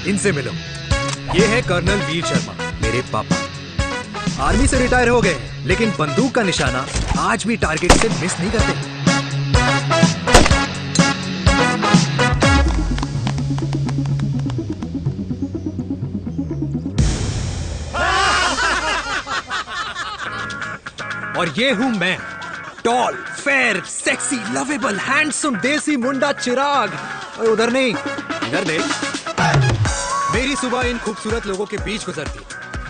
इनसे मिलो। ये है कर्नल वीर शर्मा, मेरे पापा। आर्मी से रिटायर हो गए, लेकिन बंदूक का निशाना आज भी टारगेट से मिस नहीं करते। और ये हूं मैं, tall, fair, sexy, lovable, handsome desi मुंडा चिराग। और उधर नहीं, इधर देख। मेरी सुबह इन खूबसूरत लोगों के बीच गुजरती,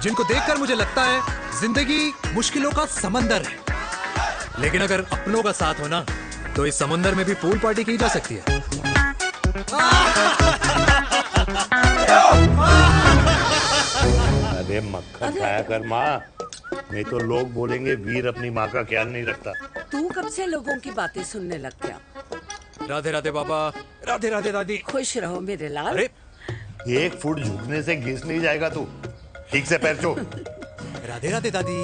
जिनको देखकर मुझे लगता है जिंदगी मुश्किलों का समंदर है। लेकिन अगर अपनों का साथ हो ना, तो इस समंदर में भी पूल पार्टी की जा सकती है। अरे मक्खन खाया कर माँ, नहीं तो लोग बोलेंगे वीर अपनी माँ का ख्याल नहीं रखता। तू कब से लोगों की बातें सुनने लग गया? राधे राधे बाबा, राधे राधे दादी। खुश रहो मेरे लाल। अरे 1 फुट झुकने से घिस नहीं जाएगा तू, ठीक से पैर छू। राधे राधे दादी।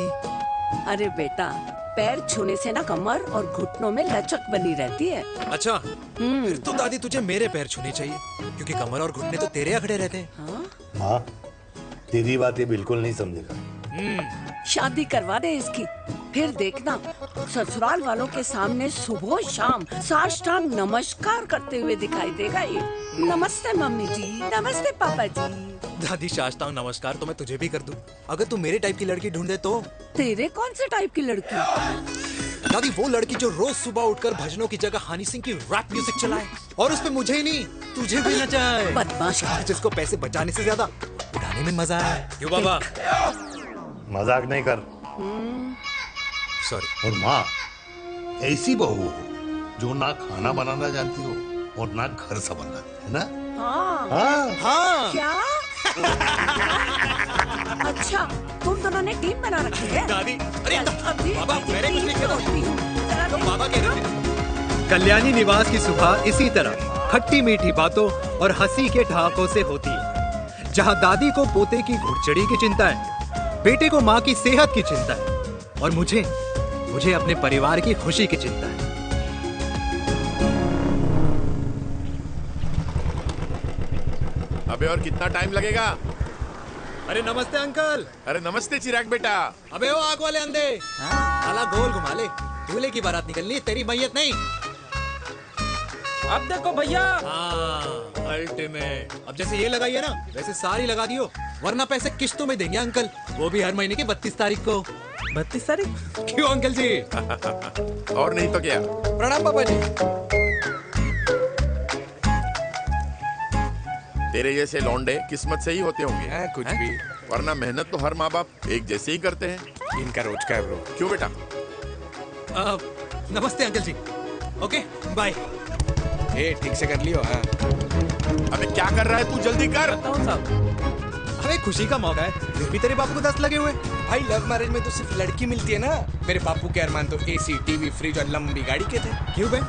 अरे बेटा, पैर छूने से ना कमर और घुटनों में लचक बनी रहती है। अच्छा, फिर तो दादी तुझे मेरे पैर छूने चाहिए, क्योंकि कमर और घुटने तो तेरे अखड़े रहते हैं। हाँ? माँ, तेरी बात ये बिल्कुल नहीं समझेगा। शादी करवा दे इसकी, फिर देखना ससुराल वालों के सामने सुबह शाम साष्टांग नमस्कार करते हुए दिखाई देगा ये। नमस्ते मम्मी जी, नमस्ते पापा जी। दादी साष्टांग नमस्कार तो मैं तुझे भी कर दूं, अगर तू मेरे टाइप की लड़की ढूंढे तो। तेरे कौन से टाइप की लड़की? दादी वो लड़की जो रोज सुबह उठकर भजनों की जगह हनी सिंह की रैप म्यूजिक चलाए, और उसपे मुझे ही नहीं तुझे भी नचाए। बदमाश, जिसको पैसे बचाने से ज्यादा उड़ाने में मजा है। क्यों बाबा? मजाक नहीं कर। सॉरी। और माँ, ऐसी बहू हो जो ना खाना बनाना जानती हो और ना घर संभालना, है ना? हाँ। हाँ हाँ क्या? अच्छा, तुम दोनों ने टीम बना रखी है? दादी, अरे अभी बाबा, मैंने कुछ नहीं किया। होती हूँ। तो बाबा कह रहे थे। कल्याणी निवास की सुबह इसी तरह खट्टी मीठी बातों और हंसी के ठहाकों से होती है, जहां दादी को पोते की घुड़चड़ी की चिंता है, बेटे को माँ की सेहत की चिंता है, और मुझे अपने परिवार की खुशी की चिंता है। अबे और कितना टाइम लगेगा? अरे नमस्ते अंकल। अरे नमस्ते चिराग बेटा। अबे वो आग वाले अंधे, साला गोल घुमा ले, दूल्हे की बारात निकलनी है, तेरी मैयत नहीं। अब देखो भैया। हाँ, अल्टीमेट। अब जैसे ये लगाई है ना, वैसे सारी लगा दियो, वरना पैसे किश्तों में देंगे अंकल, वो भी हर महीने की 32 तारीख को। 32 तारीख? क्यों अंकल जी? और नहीं तो क्या। प्रणाम पापा जी। तेरे जैसे लौंडे किस्मत से ही होते होंगे। कुछ भी, वरना मेहनत तो हर माँ बाप एक जैसे ही करते हैं। इनका रोज का है ब्रो। क्यों बेटा? नमस्ते अंकल जी। Okay bye. ए ठीक से कर लियो। हाँ अबे क्या कर रहा है तू, जल्दी कर। बताओ साहब। अरे खुशी का मौका है, फिर भी तेरे बापू को 10 लगे हुए। भाई लव मैरिज में तो सिर्फ लड़की मिलती है ना। मेरे बापू के अरमान तो एसी, टीवी, फ्रिज और लंबी गाड़ी के थे। क्यों बे,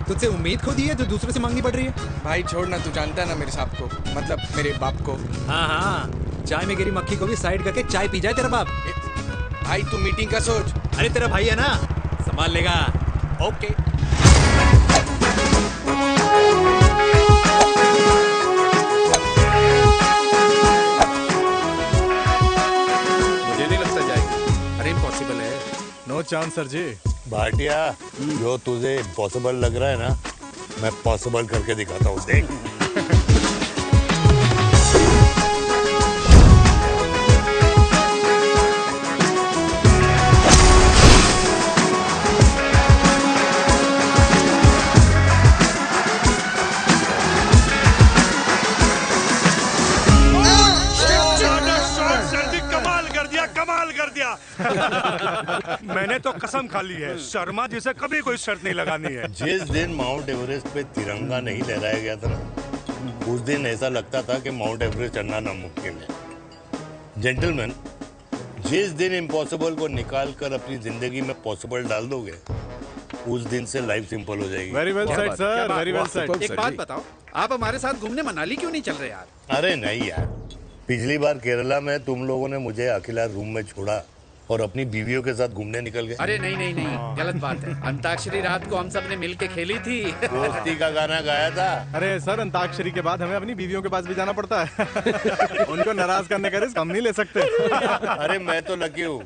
तुझसे उम्मीद खो दी है जो दूसरे से मांगनी पड़ रही है? भाई छोड़ना, तू जानता है ना मेरे साहब को, मतलब मेरे बाप को। हाँ हाँ, चाय में गिरी मक्खी को भी साइड करके चाय पी जाए तेरा बाप। भाई तू मीटिंग का सोच। अरे तेरा भाई है ना, संभाल लेगा। ओके। मुझे नहीं लगता जाएगी। अरे इम्पॉसिबल है। नो चांस सर जी। भाटिया, जो तुझे इम्पॉसिबल लग रहा है ना, मैं पॉसिबल करके दिखाता हूँ, देख। कमाल कर दिया। मैंने तो कसम खा ली है, शर्मा जी से कभी कोई शर्त नहीं लगानी है। जिस दिन माउंट एवरेस्ट पे तिरंगा नहीं लहराया गया था ना, उस दिन ऐसा लगता था कि माउंट एवरेस्ट चढ़ना नामुमकिन है। जेंटलमैन, जिस दिन इम्पॉसिबल को निकाल कर अपनी जिंदगी में पॉसिबल डाल दोगे, उस दिन से लाइफ सिंपल हो जाएगी। Very well said sir, very well said. एक बात बताओ, आप हमारे साथ घूमने मनाली क्यों नहीं चल रहे यार? अरे नहीं यार, पिछली बार केरला में तुम लोगों ने मुझे अकेला रूम में छोड़ा और अपनी बीवियों के साथ घूमने निकल गए। अरे नहीं नहीं नहीं, गलत बात है। अंताक्षरी रात को हम सब ने मिल के खेली थी। दोस्ती का गाना गाया था। अरे सर, अंताक्षरी के बाद हमें अपनी बीवियों के पास भी जाना पड़ता है। उनको नाराज करने का रिस्क हम नहीं ले सकते। अरे मैं तो लकी हूँ,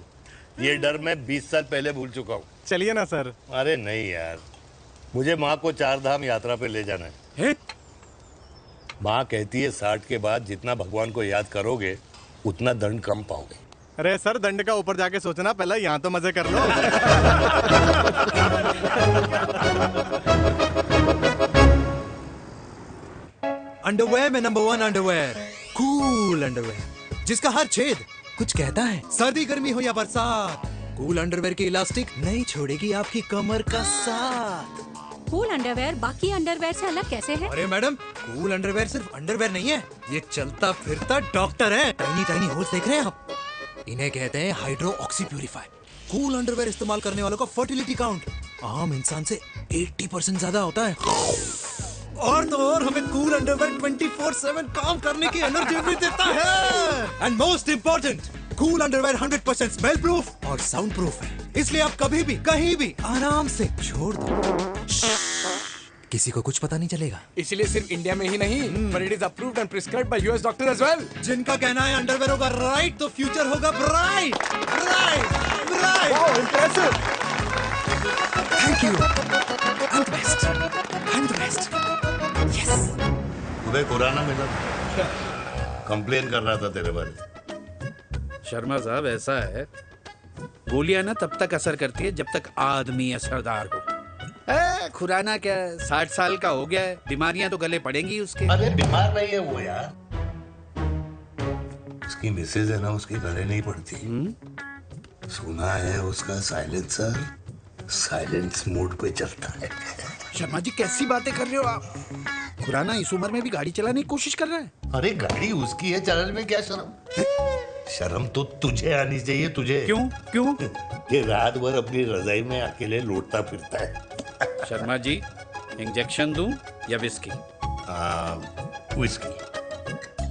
ये डर मैं 20 साल पहले भूल चुका हूँ। चलिए ना सर। अरे नहीं यार, मुझे माँ को 4 धाम यात्रा पे ले जाना है। माँ कहती है 60 के बाद जितना भगवान को याद करोगे उतना दंड कम पाओगे। अरे सर, दंड का ऊपर जाके सोचना, पहले यहाँ तो मजे कर लो। अंडरवेयर में नंबर 1 अंडरवेयर, कूल अंडरवेयर, जिसका हर छेद कुछ कहता है। सर्दी गर्मी हो या बरसात, कूल अंडरवेयर की इलास्टिक नहीं छोड़ेगी आपकी कमर का साथ। कूल अंडरवेयर बाकी अंडरवेयर से अलग कैसे है? अरे मैडम, कूल अंडरवेयर सिर्फ अंडरवेयर नहीं है, ये चलता फिरता डॉक्टर है। टाइनी टाइनी होल्स देख रहे हैं आप? इन्हें कहते हैं hydro oxy purifier. Cool underwear इस्तेमाल करने वालों का फर्टिलिटी काउंट आम इंसान से 80% ज्यादा होता है। और तो और हमें कूल अंडरवेयर 24/7 काम करने की एनर्जी भी देता है। And most important, cool underwear 100% smell proof और साउंड प्रूफ है, इसलिए आप कभी भी कहीं भी आराम से छोड़ दो, किसी को कुछ पता नहीं चलेगा। इसीलिए सिर्फ इंडिया में ही नहीं, पर it is approved and prescribed by US doctor as well. जिनका कहना है अंडरवेयर होगा राइट तो फ्यूचर होगा bright. Right right. Wow, impressive. Thank you. I'm the best. I'm the best. Yes. तुम्हें कुराना मिला, कंप्लेन कर रहा था तेरे बारे। शर्मा साहब, ऐसा है, गोलियां ना तब तक असर करती है जब तक आदमी असरदार हो। खुराना क्या, 60 साल का हो गया है, बीमारियां तो गले पड़ेंगी उसके। अरे बीमार नहीं है वो यार, उसकी मिसेज है ना, उसके गले नहीं पड़ती। सुना है उसका साइलेंसर साइलेंस मोड पे चलता है। शर्मा जी, कैसी बातें कर रहे हो आप? खुराना इस उम्र में भी गाड़ी चलाने की कोशिश कर रहा है। अरे गाड़ी उसकी है, चलाने में क्या शर्म? शर्म तो तुझे आनी चाहिए, तुझे। क्यों क्यों? ये रात भर अपनी रजाई में अकेले लौटता फिरता है। शर्मा जी, इंजेक्शन दूं या विस्की? विस्की।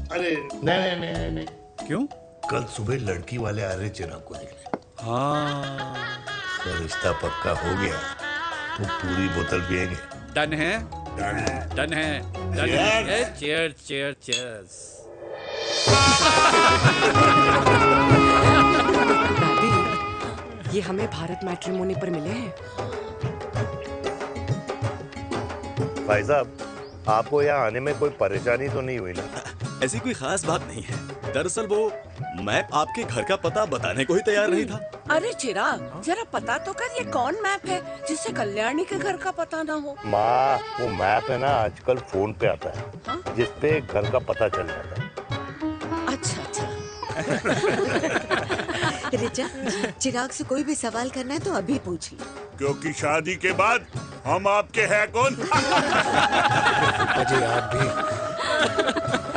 अरे नहीं नहीं नहीं नहीं। क्यों? कल सुबह लड़की वाले आ रहे चिराग को देखने। हाँ, तो रिश्ता पक्का हो गया तो पूरी बोतल पिएंगे। डन है, डन है, डन है, डन है। Cheers cheers cheers. दादी, ये हमें भारत मैट्रिमोनी पर मिले हैं। भाई साहब, आपको यहाँ आने में कोई परेशानी तो नहीं हुई ना? ऐसी कोई खास बात नहीं है। दरअसल वो मैप आपके घर का पता बताने को ही तैयार नहीं था। अरे चिराग, जरा पता तो कर, ये कौन मैप है जिससे कल्याणी के घर का पता ना हो? माँ, वो मैप है ना आजकल फोन पे आता है, जिसपे घर का पता चल जाता है। अच्छा अच्छा। रिचा, चिराग से कोई भी सवाल करना है तो अभी पूछ लो, क्योंकि शादी के बाद हम आपके हैं कौन? अजय आप भी।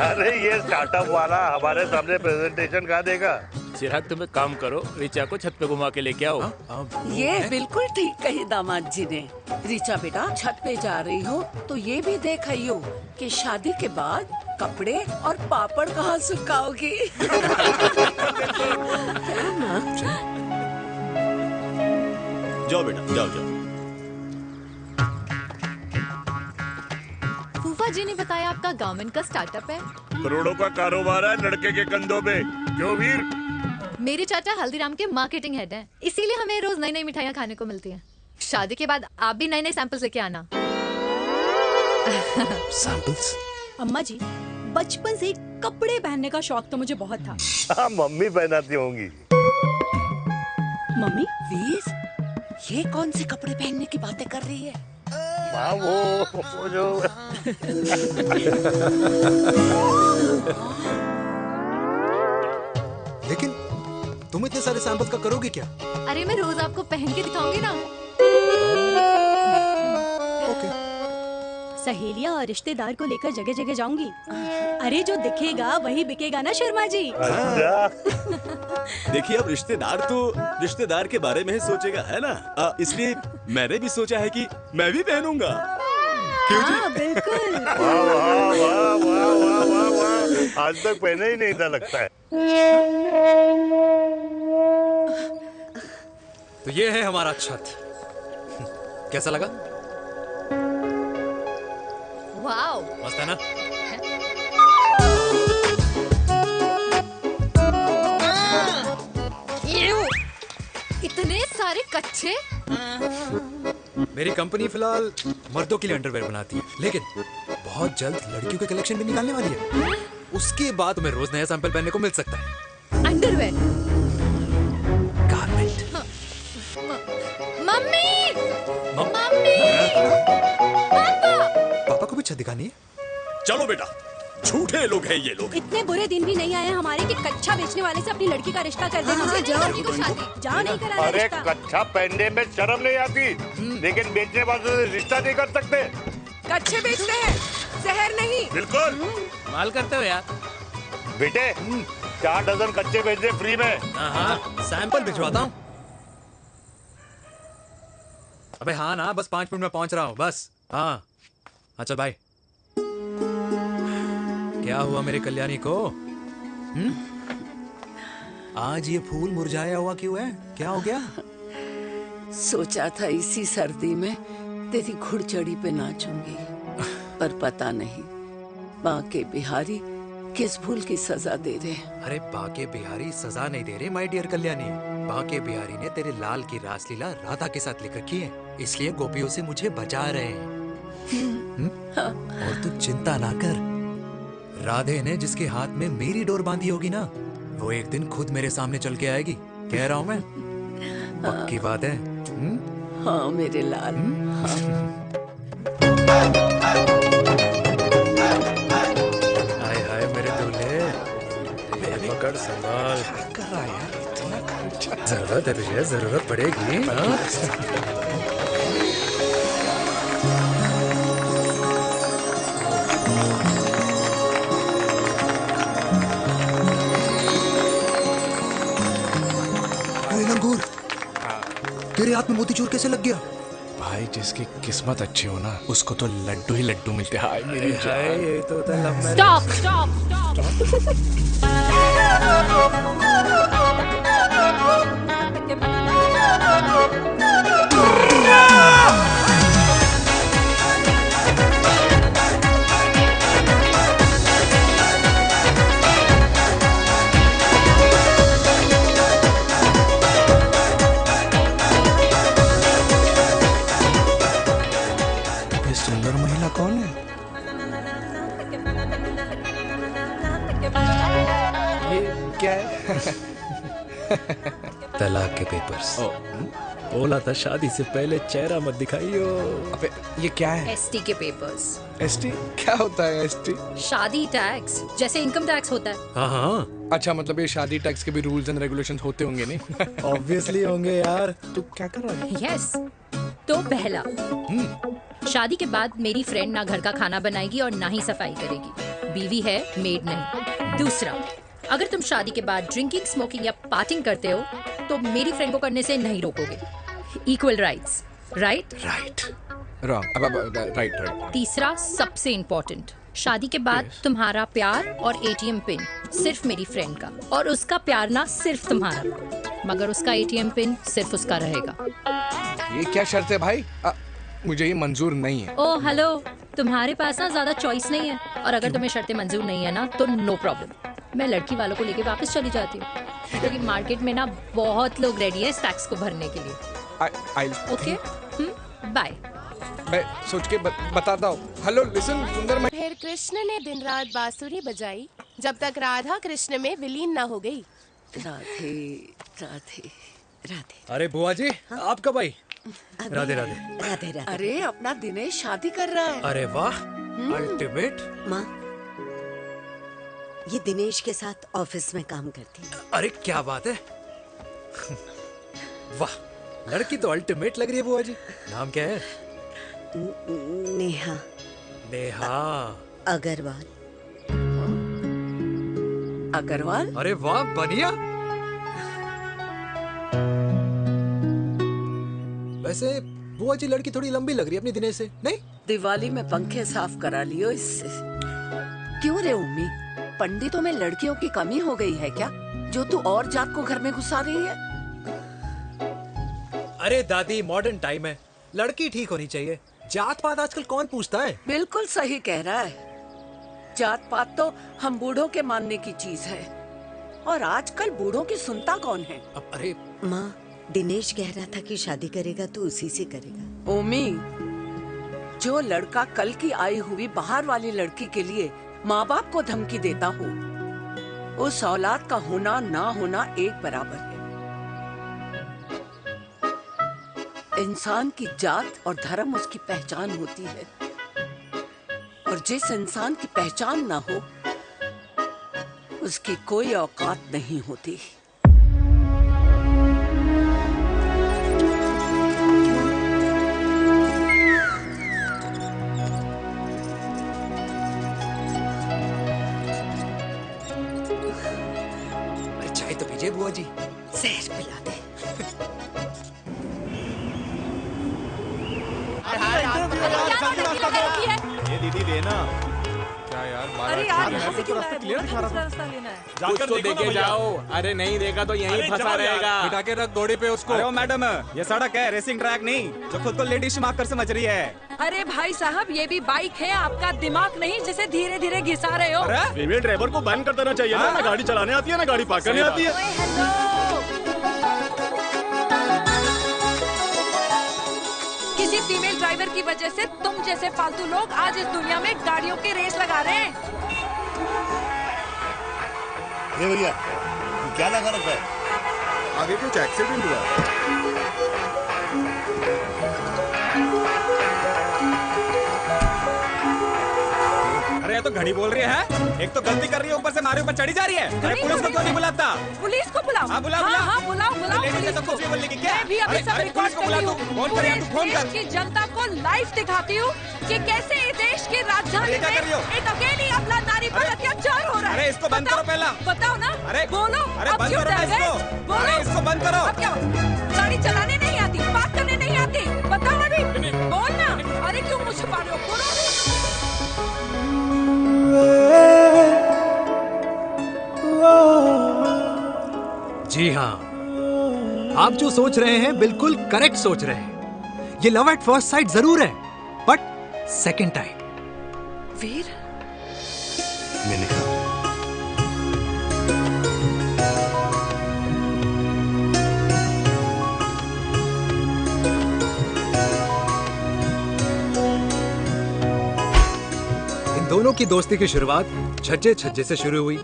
अरे ये स्टार्टअप वाला हमारे सामने प्रेजेंटेशन कहाँ देगा? चिराग, तुम एक काम करो, रिचा को छत पे घुमा के लेके आओ। ये बिल्कुल ठीक कही दामाद जी ने। रिचा बेटा, छत पे जा रही हो तो ये भी देख आइयो कि शादी के बाद कपड़े और पापड़ कहाँ सुखाओगी। जाओ बेटा, जाओ जाओ। फूफा जी ने बताया आपका गवर्नमेंट का स्टार्टअप है। करोड़ों का कारोबार है लड़के के कंधों पे। क्यों वीर? मेरे चाचा हल्दीराम के मार्केटिंग हेड हैं, इसीलिए हमें रोज नई नई मिठाइयाँ खाने को मिलती हैं। शादी के बाद आप भी नए नए सैंपल्स लेके आना। सैंपल्स? अम्मा जी, बचपन से कपड़े पहनने का शौक तो मुझे बहुत था। हाँ, मम्मी पहनाती होंगी। मम्मी? वीर, ये कौन से कपड़े पहनने की बातें कर रही है? माँ, वो जो लेकिन तुम इतने सारे सैंपल्स का करोगे क्या? अरे मैं रोज आपको पहन के दिखाऊंगी ना। ओके। सहेलियां और रिश्तेदार को लेकर जगह जगह जाऊंगी। अरे जो दिखेगा वही बिकेगा ना शर्मा जी। देखिए, अब रिश्तेदार तो रिश्तेदार के बारे में ही सोचेगा, है ना? इसलिए मैंने भी सोचा है कि मैं भी पहनूंगा। क्यों जी? हाँ, बिल्कुल। वाह वाह वाह वाह वाह वाह वाह, आज तक पहने ही नहीं था लगता है। तो ये है हमारा छत। कैसा लगा? वाओ, मस्त है ना? इतने सारे कच्चे। मेरी कंपनी फिलहाल मर्दों के लिए अंडरवेयर बनाती है, लेकिन बहुत जल्द लड़कियों के कलेक्शन भी निकालने वाली है। उसके बाद तुम्हें रोज नया सैंपल पहनने को मिल सकता है। अंडरवेयर? गारमेंट। मम्मी, मम्मी, पापा को भी छत दिखानी है। चलो बेटा, झूठे लोग हैं ये लोग। इतने बुरे दिन भी नहीं आए हमारे कि कच्चा बेचने वाले से अपनी लड़की का रिश्ता कर देना। जाओ नहीं करा अरे रिश्ता। कच्चा पहनने में शर्म नहीं आती, लेकिन बेचने वालों से रिश्ता नहीं कर सकते। कच्चे बेचते हैं, जहर नहीं। बिल्कुल माल करते हो यार। बेटे 4 डजन कच्चे भेज दे फ्री में। सैंपल भिजवाता हूँ। अबे हाँ ना, बस 5 मिनट में पहुंच रहा हूँ बस। हाँ अच्छा बाय। क्या हुआ मेरे कल्याणी को? आज ये फूल मुरझाया हुआ क्यों है? क्या हो गया? सोचा था इसी सर्दी में तेरी घुड़चड़ी पे नाचूंगी, पर पता नहीं बाके बिहारी किस भूल की सजा दे रहे। अरे बाके बिहारी सजा नहीं दे रहे माय डियर कल्याणी। बाके बिहारी ने तेरे लाल की रासलीला राधा के साथ लिख रखी है, इसलिए गोपियों से मुझे बचा रहे हैं। और तू चिंता ना कर, राधे ने जिसके हाथ में मेरी डोर बांधी होगी ना, वो एक दिन खुद मेरे सामने चल के आएगी। कह रहा हूं मैं, पक्की बात है। हाँ मेरे लाल। हाय हाय मेरे दूल्हे, मेरे पकड़ संभाल। क्या कर रहा है यार? इतना जरूरत है तुझे, जरूरत पड़ेगी। लंगूर, तेरे हाथ में मोतीचूर कैसे लग गया? भाई जिसकी किस्मत अच्छी हो ना, उसको तो लड्डू ही लड्डू मिलते हैं। हाय मेरी जान। ये तो होता है लव मैरिज। स्टॉप स्टॉप ये सुंदर महिला कौन है? ये क्या है? तलाक के पेपर्स। बोला था शादी से पहले चेहरा मत दिखाइयो। अबे ये क्या है? एसटी के पेपर्स। एसटी क्या होता है? एसटी शादी टैक्स, जैसे इनकम टैक्स होता है। हाँ हाँ, अच्छा, मतलब ये शादी टैक्स के भी रूल्स एंड रेगुलेशंस होते होंगे नहीं? ऑब्वियसली होंगे यार। तू क्या कर रहा है? यस। तो पहला, शादी के बाद मेरी फ्रेंड ना घर का खाना बनाएगी और ना ही सफाई करेगी, बीवी है, मेड नहीं। दूसरा, अगर तुम शादी के बाद ड्रिंकिंग, स्मोकिंग या पार्टिंग करते हो तो मेरी फ्रेंड को करने से नहीं रोकोगे। Equal rights, right? Right. Wrong. अब राइट राइट। तीसरा, सबसे इम्पोर्टेंट, शादी के बाद तुम्हारा प्यार और एटीएम पिन सिर्फ मेरी फ्रेंड का, और उसका प्यार ना सिर्फ तुम्हारा, मगर उसका एटीएम पिन सिर्फ उसका रहेगा। ये क्या शर्त है भाई? मुझे ये मंजूर नहीं है। ओ हेलो, तुम्हारे पास ना ज्यादा चॉइस नहीं है, और अगर तुम्हें शर्तें मंजूर नहीं है ना तो नो प्रॉब्लम, मैं लड़की वालों को लेके वापस चली जाती हूँ, क्योंकि मार्केट में ना बहुत लोग रेडी है इस टैक्स को भरने के लिए। Okay, bye. मैं सोच के बताता हूँ। हेलो लिसन सुंदर। फिर कृष्ण ने दिन रात बांसुरी बजाई जब तक राधा कृष्ण में विलीन न हो गई। राधे राधे राधे। अरे बुआ जी, आप कब आई? राधे राधे। राधे राधे। अरे अपना दिनेश शादी कर रहा है। अरे वाह, अल्टीमेट। माँ, ये दिनेश के साथ ऑफिस में काम करती है। अरे क्या बात है। वाह, लड़की तो अल्टीमेट लग रही है बुआ जी। नाम क्या है? नेहा। नेहा अग्रवाल। अग्रवाल? अरे वाह, बढ़िया। वैसे बुआ जी लड़की थोड़ी लंबी लग रही है अपनी दिनेश से, नहीं? दिवाली में पंखे साफ करा लियो इससे। क्यों रे उम्मी, पंडितों में लड़कियों की कमी हो गई है क्या, जो तू और जात को घर में घुसा रही है? अरे दादी, मॉडर्न टाइम है, लड़की ठीक होनी चाहिए। जात पात आजकल कौन पूछता है? बिल्कुल सही कह रहा है। जात पात तो हम बूढ़ों के मानने की चीज है, और आजकल बूढ़ों की सुनता कौन है। अब अरे माँ, दिनेश कह रहा था कि शादी करेगा तो उसी से करेगा। ओमी, जो लड़का कल की आई हुई बाहर वाली लड़की के लिए माँ बाप को धमकी देता हो, उस औलाद का होना ना होना एक बराबर है। इंसान की जात और धर्म उसकी पहचान होती है, और जिस इंसान की पहचान ना हो उसकी कोई औकात नहीं होती। चाय तो पीजिए बुआ जी। जहर पिला दे। ये दीदी देना। क्या यार, अरे यार, यहाँ से क्यों रास्ता क्लियर दिखा रहा था। लेना है। कुछ तो देके जाओ। अरे नहीं देखा तो यहीं फंसा रहेगा। बिठा के रख घोड़े पे उसको। अरे मैडम, ये सड़क है, रेसिंग ट्रैक नहीं जो खुद को लेडीज मार्क कर समझ रही है। अरे भाई साहब, ये भी बाइक है, आपका दिमाग नहीं जिसे धीरे धीरे घिसा रहे हो। फीमेल ड्राइवर को बैन कर देना चाहिए ना गाड़ी चलाने आती है ना गाड़ी पार्क करने आती है। किसी फीमेल ड्राइवर की वजह से तुम जैसे फालतू लोग आज इस दुनिया में गाड़ियों की रेस लगा रहे हैं। ये भैया, क्या लगा रखा है? आगे कुछ एक्सीडेंट हुआ। अरे ये तो घड़ी बोल रही है, एक तो गलती कर रही है, ऊपर से हमारे ऊपर चढ़ी जा रही है। अरे पुलिस को क्यों नहीं बुलाता? पुलिस को बुलाओ। हाँ बुलाओ, हाँ बुलाओ पुलिस को। कुछ भी बोलने की क्या? मैं भी अभी सब रिकॉर्ड कर रही हूँ। फोन कर यार, तू फोन कर। देश की जनता को लाइव दिखाती हूँ कि कैसे इस देश की राजधानी में एक अकेली अबला नारी पर अत्याचार हो रहा है। अरे इसको बंद करो पहला। बताओ ना। अरे बोलो। अरे अब बंद क्यों करो डर गए? इसको। बोलो। अरे इसको बंद करो। अब क्या गाड़ी चलाने नहीं आती, बात करने नहीं आती? बताओ अभी, बोल ना। अरे क्यों मुझे छुपा रहे हो? बोलो। जी हाँ, आप जो सोच रहे हैं बिल्कुल करेक्ट सोच रहे हैं। ये लव एट फर्स्ट साइट जरूर है, बट सेकंड टाइम। वीर, मैंने कहा इन दोनों की दोस्ती की शुरुआत छज्जे छज्जे से शुरू हुई।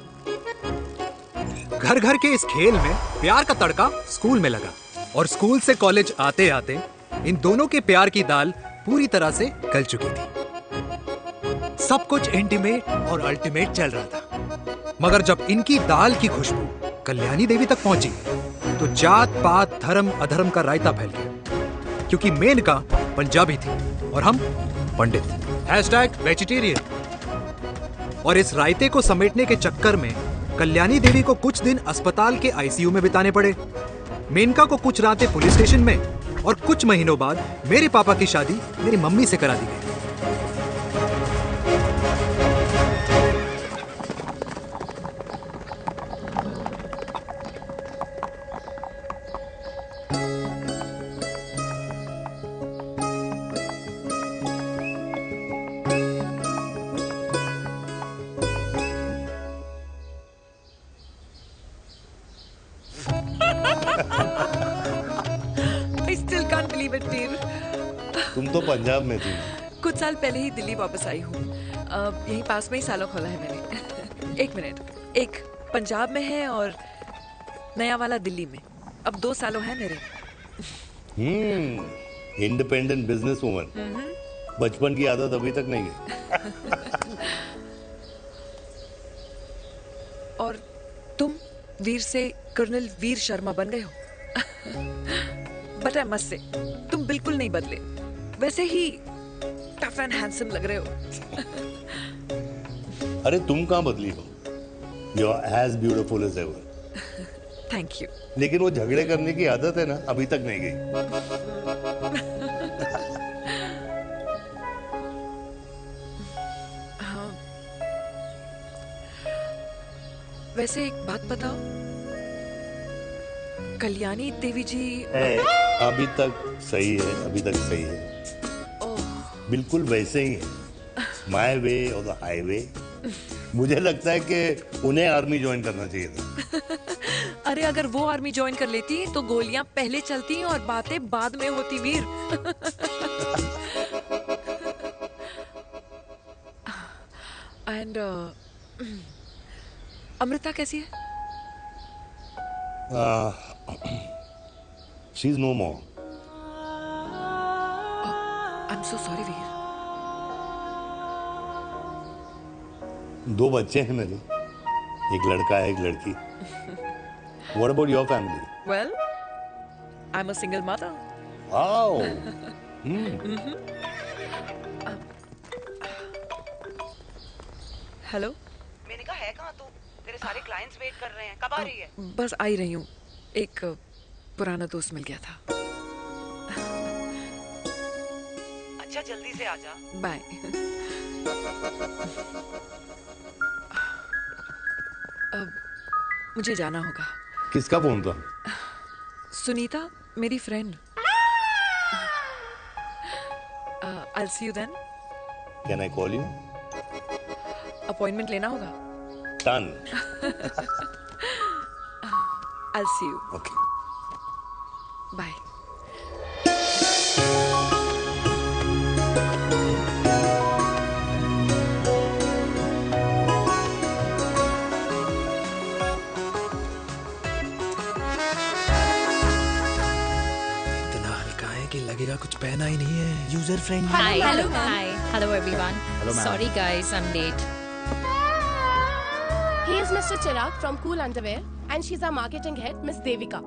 घर घर के इस खेल में प्यार का तड़का स्कूल में लगा, और स्कूल से कॉलेज आते आते इन दोनों के प्यार की दाल पूरी तरह से गल चुकी थी। सब कुछ इंटीमेट और अल्टीमेट चल रहा था, मगर जब इनकी दाल की खुशबू कल्याणी देवी तक पहुंची तो जात पात धर्म अधर्म का रायता फैल गया, क्योंकि मेनका पंजाबी थी और हम पंडित। #वेजिटेरियन। और इस रायते को समेटने के चक्कर में कल्याणी देवी को कुछ दिन अस्पताल के आईसीयू में बिताने पड़े। मेनका को कुछ रातें पुलिस स्टेशन में, और कुछ महीनों बाद मेरे पापा की शादी मेरी मम्मी से करा दी गई। I still can't believe it, वीर। तुम तो पंजाब में थी। कुछ साल पहले ही दिल्ली वापस आई हूँ। यहीं पास में ही सालों खोला है मैंने। एक मिनट, एक पंजाब में है और नया वाला दिल्ली में। अब 2 सालों है मेरे। Independent business woman. बचपन की आदत अभी तक नहीं है। और तुम वीर से कर्नल वीर शर्मा बन गए हो। बट आई मस्ट से, तुम बिल्कुल नहीं बदले, वैसे ही टफ एंड हैंडसम लग रहे हो। अरे तुम कहाँ बदली हो? You are as beautiful as ever. Thank you. लेकिन वो झगड़े करने की आदत है ना, अभी तक नहीं गई। हाँ। वैसे एक बात बताओ, कल्याणी देवी जी। अभी तक सही है, अभी तक सही है। बिल्कुल वैसे ही है, माय वे और द हाईवे। मुझे लगता है कि उन्हें आर्मी ज्वाइन करना चाहिए था। अरे अगर वो आर्मी ज्वाइन कर लेती तो गोलियां पहले चलती और बातें बाद में होती वीर। एंड अमृता कैसी है? She is no more. I am so sorry Veer. 2 बच्चे हैं मेरे, एक लड़का है, एक लड़की। What about your family? Well, I'm a single mother. Wow. Hello. मैंने कहा है कहाँ तू? तेरे सारे क्लाइंट्स वेट कर रहे हैं, कब आ रही है? बस आ ही रही हूँ, एक पुराना दोस्त मिल गया था। अच्छा जल्दी से आ जा। बाय। अब मुझे जाना होगा। किसका फोन था? सुनीता, मेरी friend. I'll see you then. Can I call you? Appointment लेना होगा। Done. I'll see you. Okay. Bye. लगेगा कुछ पहना ही नहीं है। User friendly. Hi, hello everyone. Hello, ma'am. Sorry guys, I'm late. He is Mr. Chirag from Cool Underwear and she's our marketing head, Miss Devika.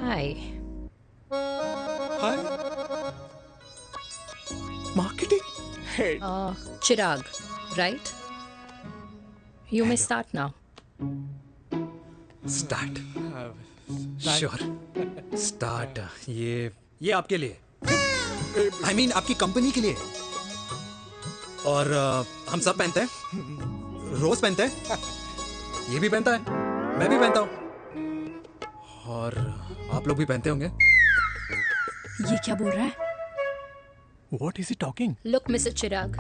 Hi. Hi. Marketing head. Chirag, right? You may start now. Start. Sure. Start. ये आपके लिए, I mean आपकी company के लिए। और हम सब पहनते हैं, रोज पहनते हैं, ये भी पहनता है, मैं भी पहनता हूँ, और आप लोग भी पहनते होंगे। ये क्या बोल रहा है? What is he talking? Look, Mr. Chirag,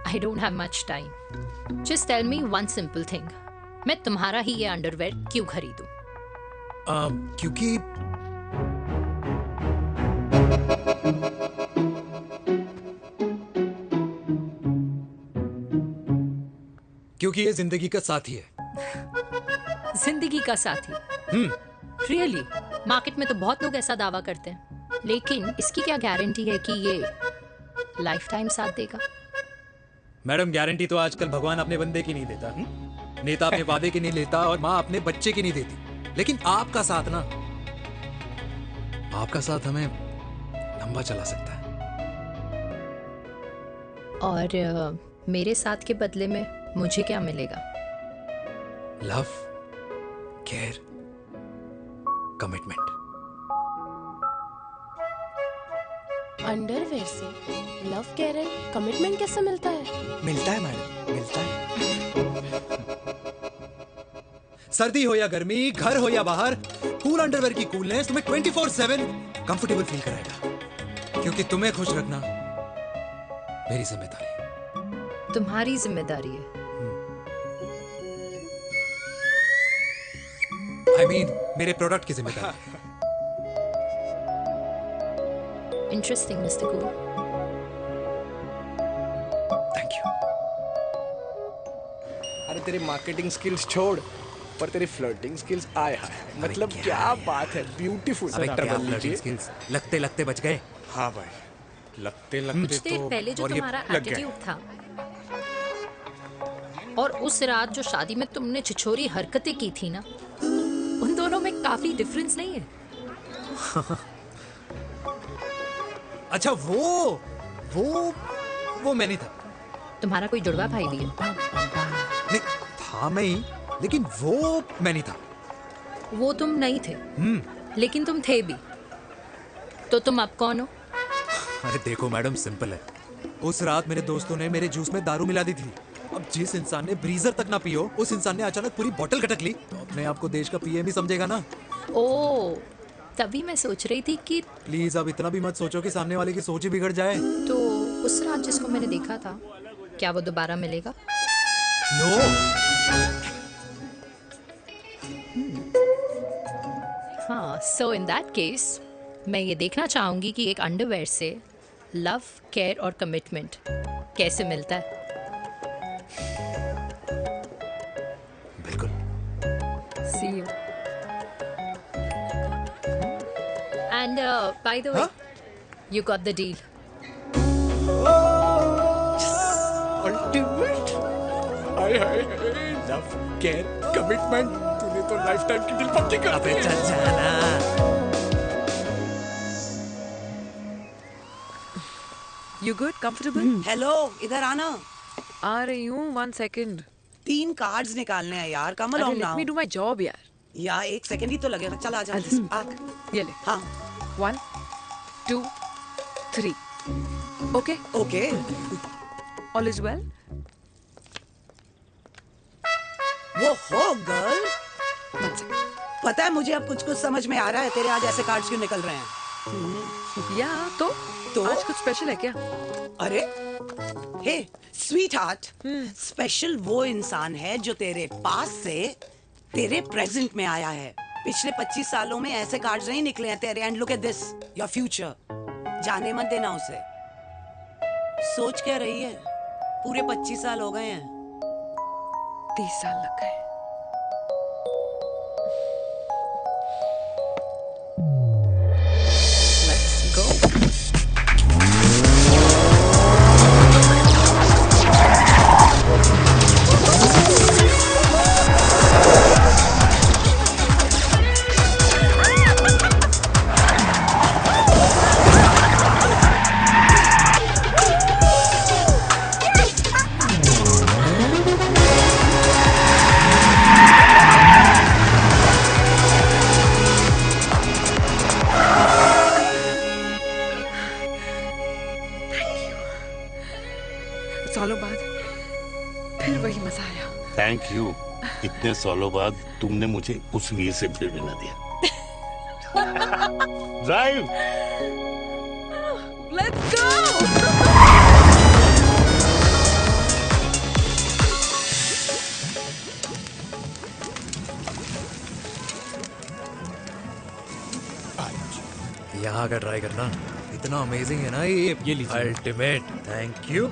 I don't have much time. Just tell me one simple thing. मैं तुम्हारा ही ये अंडरवेयर क्यों खरीदूं? क्योंकि ये जिंदगी का साथी है। जिंदगी का साथी? Really? मार्केट में तो बहुत लोग ऐसा दावा करते हैं, लेकिन इसकी क्या गारंटी है कि ये लाइफ टाइम साथ देगा? मैडम, गारंटी तो आजकल भगवान अपने बंदे की नहीं देता, नेता अपने वादे की नहीं लेता, और माँ अपने बच्चे की नहीं देती, लेकिन आपका साथ ना, आपका साथ हमें लंबा चला सकता है। और मेरे साथ के बदले में मुझे क्या मिलेगा? Love, care, commitment. अंडरवेयर से लव, केयर एंड कमिटमेंट कैसे मिलता है? मिलता है मैडम, मिलता है। सर्दी हो या गर्मी, घर हो या बाहर, कूल अंडरवेयर की कूलनेस तुम्हें 24/7 कंफर्टेबल फील कराएगा, क्योंकि तुम्हें खुश रखना मेरी जिम्मेदारी है। तुम्हारी जिम्मेदारी है? I mean, मेरे प्रोडक्ट की जिम्मेदारी है। Interesting, Mr. Cool. Thank you. अरे तेरे मार्केटिंग स्किल्स छोड़, पर तेरी फ्लर्टिंग स्किल्स आए हाय, मतलब क्या बात है, ब्यूटीफुल। स्किल्स लगते लगते बच गए। हाँ भाई, लगते लगते कुछ देर पहले जो तुम्हारा एटीट्यूड था, और उस रात जो शादी में तुमने छिछोरी हरकतें की थी ना, उन दोनों में काफी डिफरेंस नहीं है? अच्छा, वो मैं नहीं था। तुम्हारा कोई जुड़वा भाई भी है? नहीं था मैं ही, लेकिन वो मैं नहीं था। वो तुम नहीं थे, लेकिन तुम थे भी। तो तुम अब कौन हो? अरे देखो मैडम, सिंपल है, उस रात मेरे दोस्तों ने मेरे जूस में दारू मिला दी थी। अब जिस इंसान ने ब्रीजर तक ना पियो, उस इंसान ने अचानक पूरी बोतल गटक ली, तो अपने आप को देश का पीएम ही समझेगा ना। ओ, तभी मैं सोच रही थी कि प्लीज अब इतना भी मत सोचो कि सामने वाले की सोच ही बिगड़ जाए। तो उस रात जिसको मैंने देखा था, क्या वो दोबारा मिलेगा? नो। हाँ, सो इन दैट केस मैं ये देखना चाहूंगी कि एक अंडरवेयर से लव, केयर और कमिटमेंट कैसे मिलता है। See you. And by the way, you got the deal. Ultimate. Hi hi love care commitment, तूने तो लाइफ टाइम की दिल पक्की कर दी। अबे चल जाना। You good? Comfortable? हेलो, इधर आना। आ रही हूँ, 1 second. 3 कार्ड्स निकालने हैं यार, कम अरे along let now। me do my job यार. यार 1 सेकंड ही तो लगेगा, चल आ जा। ये ले। हाँ। 1, 2, 3. Okay? Okay. All is well? वो हो गर्ल। पता है मुझे अब कुछ कुछ समझ में आ रहा है, तेरे आज ऐसे कार्ड्स क्यों निकल रहे हैं। या तो आज कुछ स्पेशल है क्या? अरे हे स्वीट हार्ट, स्पेशल वो इंसान है जो तेरे पास से तेरे प्रेजेंट में आया है। पिछले 25 सालों में ऐसे कार्ड्स नहीं निकले हैं तेरे। And look at this, your future. जाने मत देना उसे। सोच क्या रही है, पूरे 25 साल हो गए हैं। 30 साल लग गए। Let's go. सालों बाद फिर वही मजा आया। Thank you. इतने सालों बाद तुमने मुझे उस वीर से फिर मिला दिया। ड्राइव। Let's go! यहाँ का ट्राई करना, इतना अमेजिंग है ना ये लीजिए। Ultimate, thank you.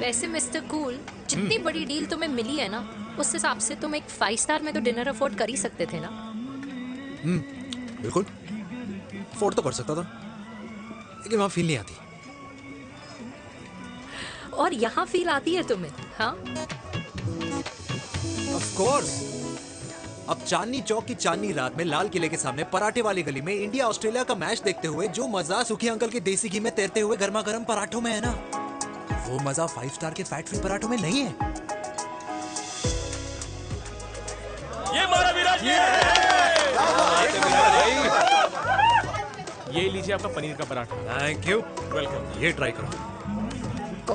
वैसे मिस्टर कूल, जितनी बड़ी डील तुम्हें मिली है ना, उस हिसाब से तुम एक 5 स्टार में तो डिनर अफोर्ड कर ही सकते थे ना। बिल्कुल अफोर्ड तो कर सकता था, लेकिन वहाँ फील नहीं आती। और यहाँ फील आती है तुम्हें? हाँ, ऑफ कोर्स। अब चांदनी चौक की चांदनी रात में लाल किले के सामने पराठे वाली गली में इंडिया ऑस्ट्रेलिया का मैच देखते हुए जो मजा सुखी अंकल के देसी घी में तैरते हुए गर्मा गर्म पराठों में है ना, वो मजा 5 स्टार के फैट फ्री पराठों में नहीं है। ये मारा विराज। ये लीजिए आपका पनीर का पराठा। Thank you. वेलकम। ये ट्राई करो।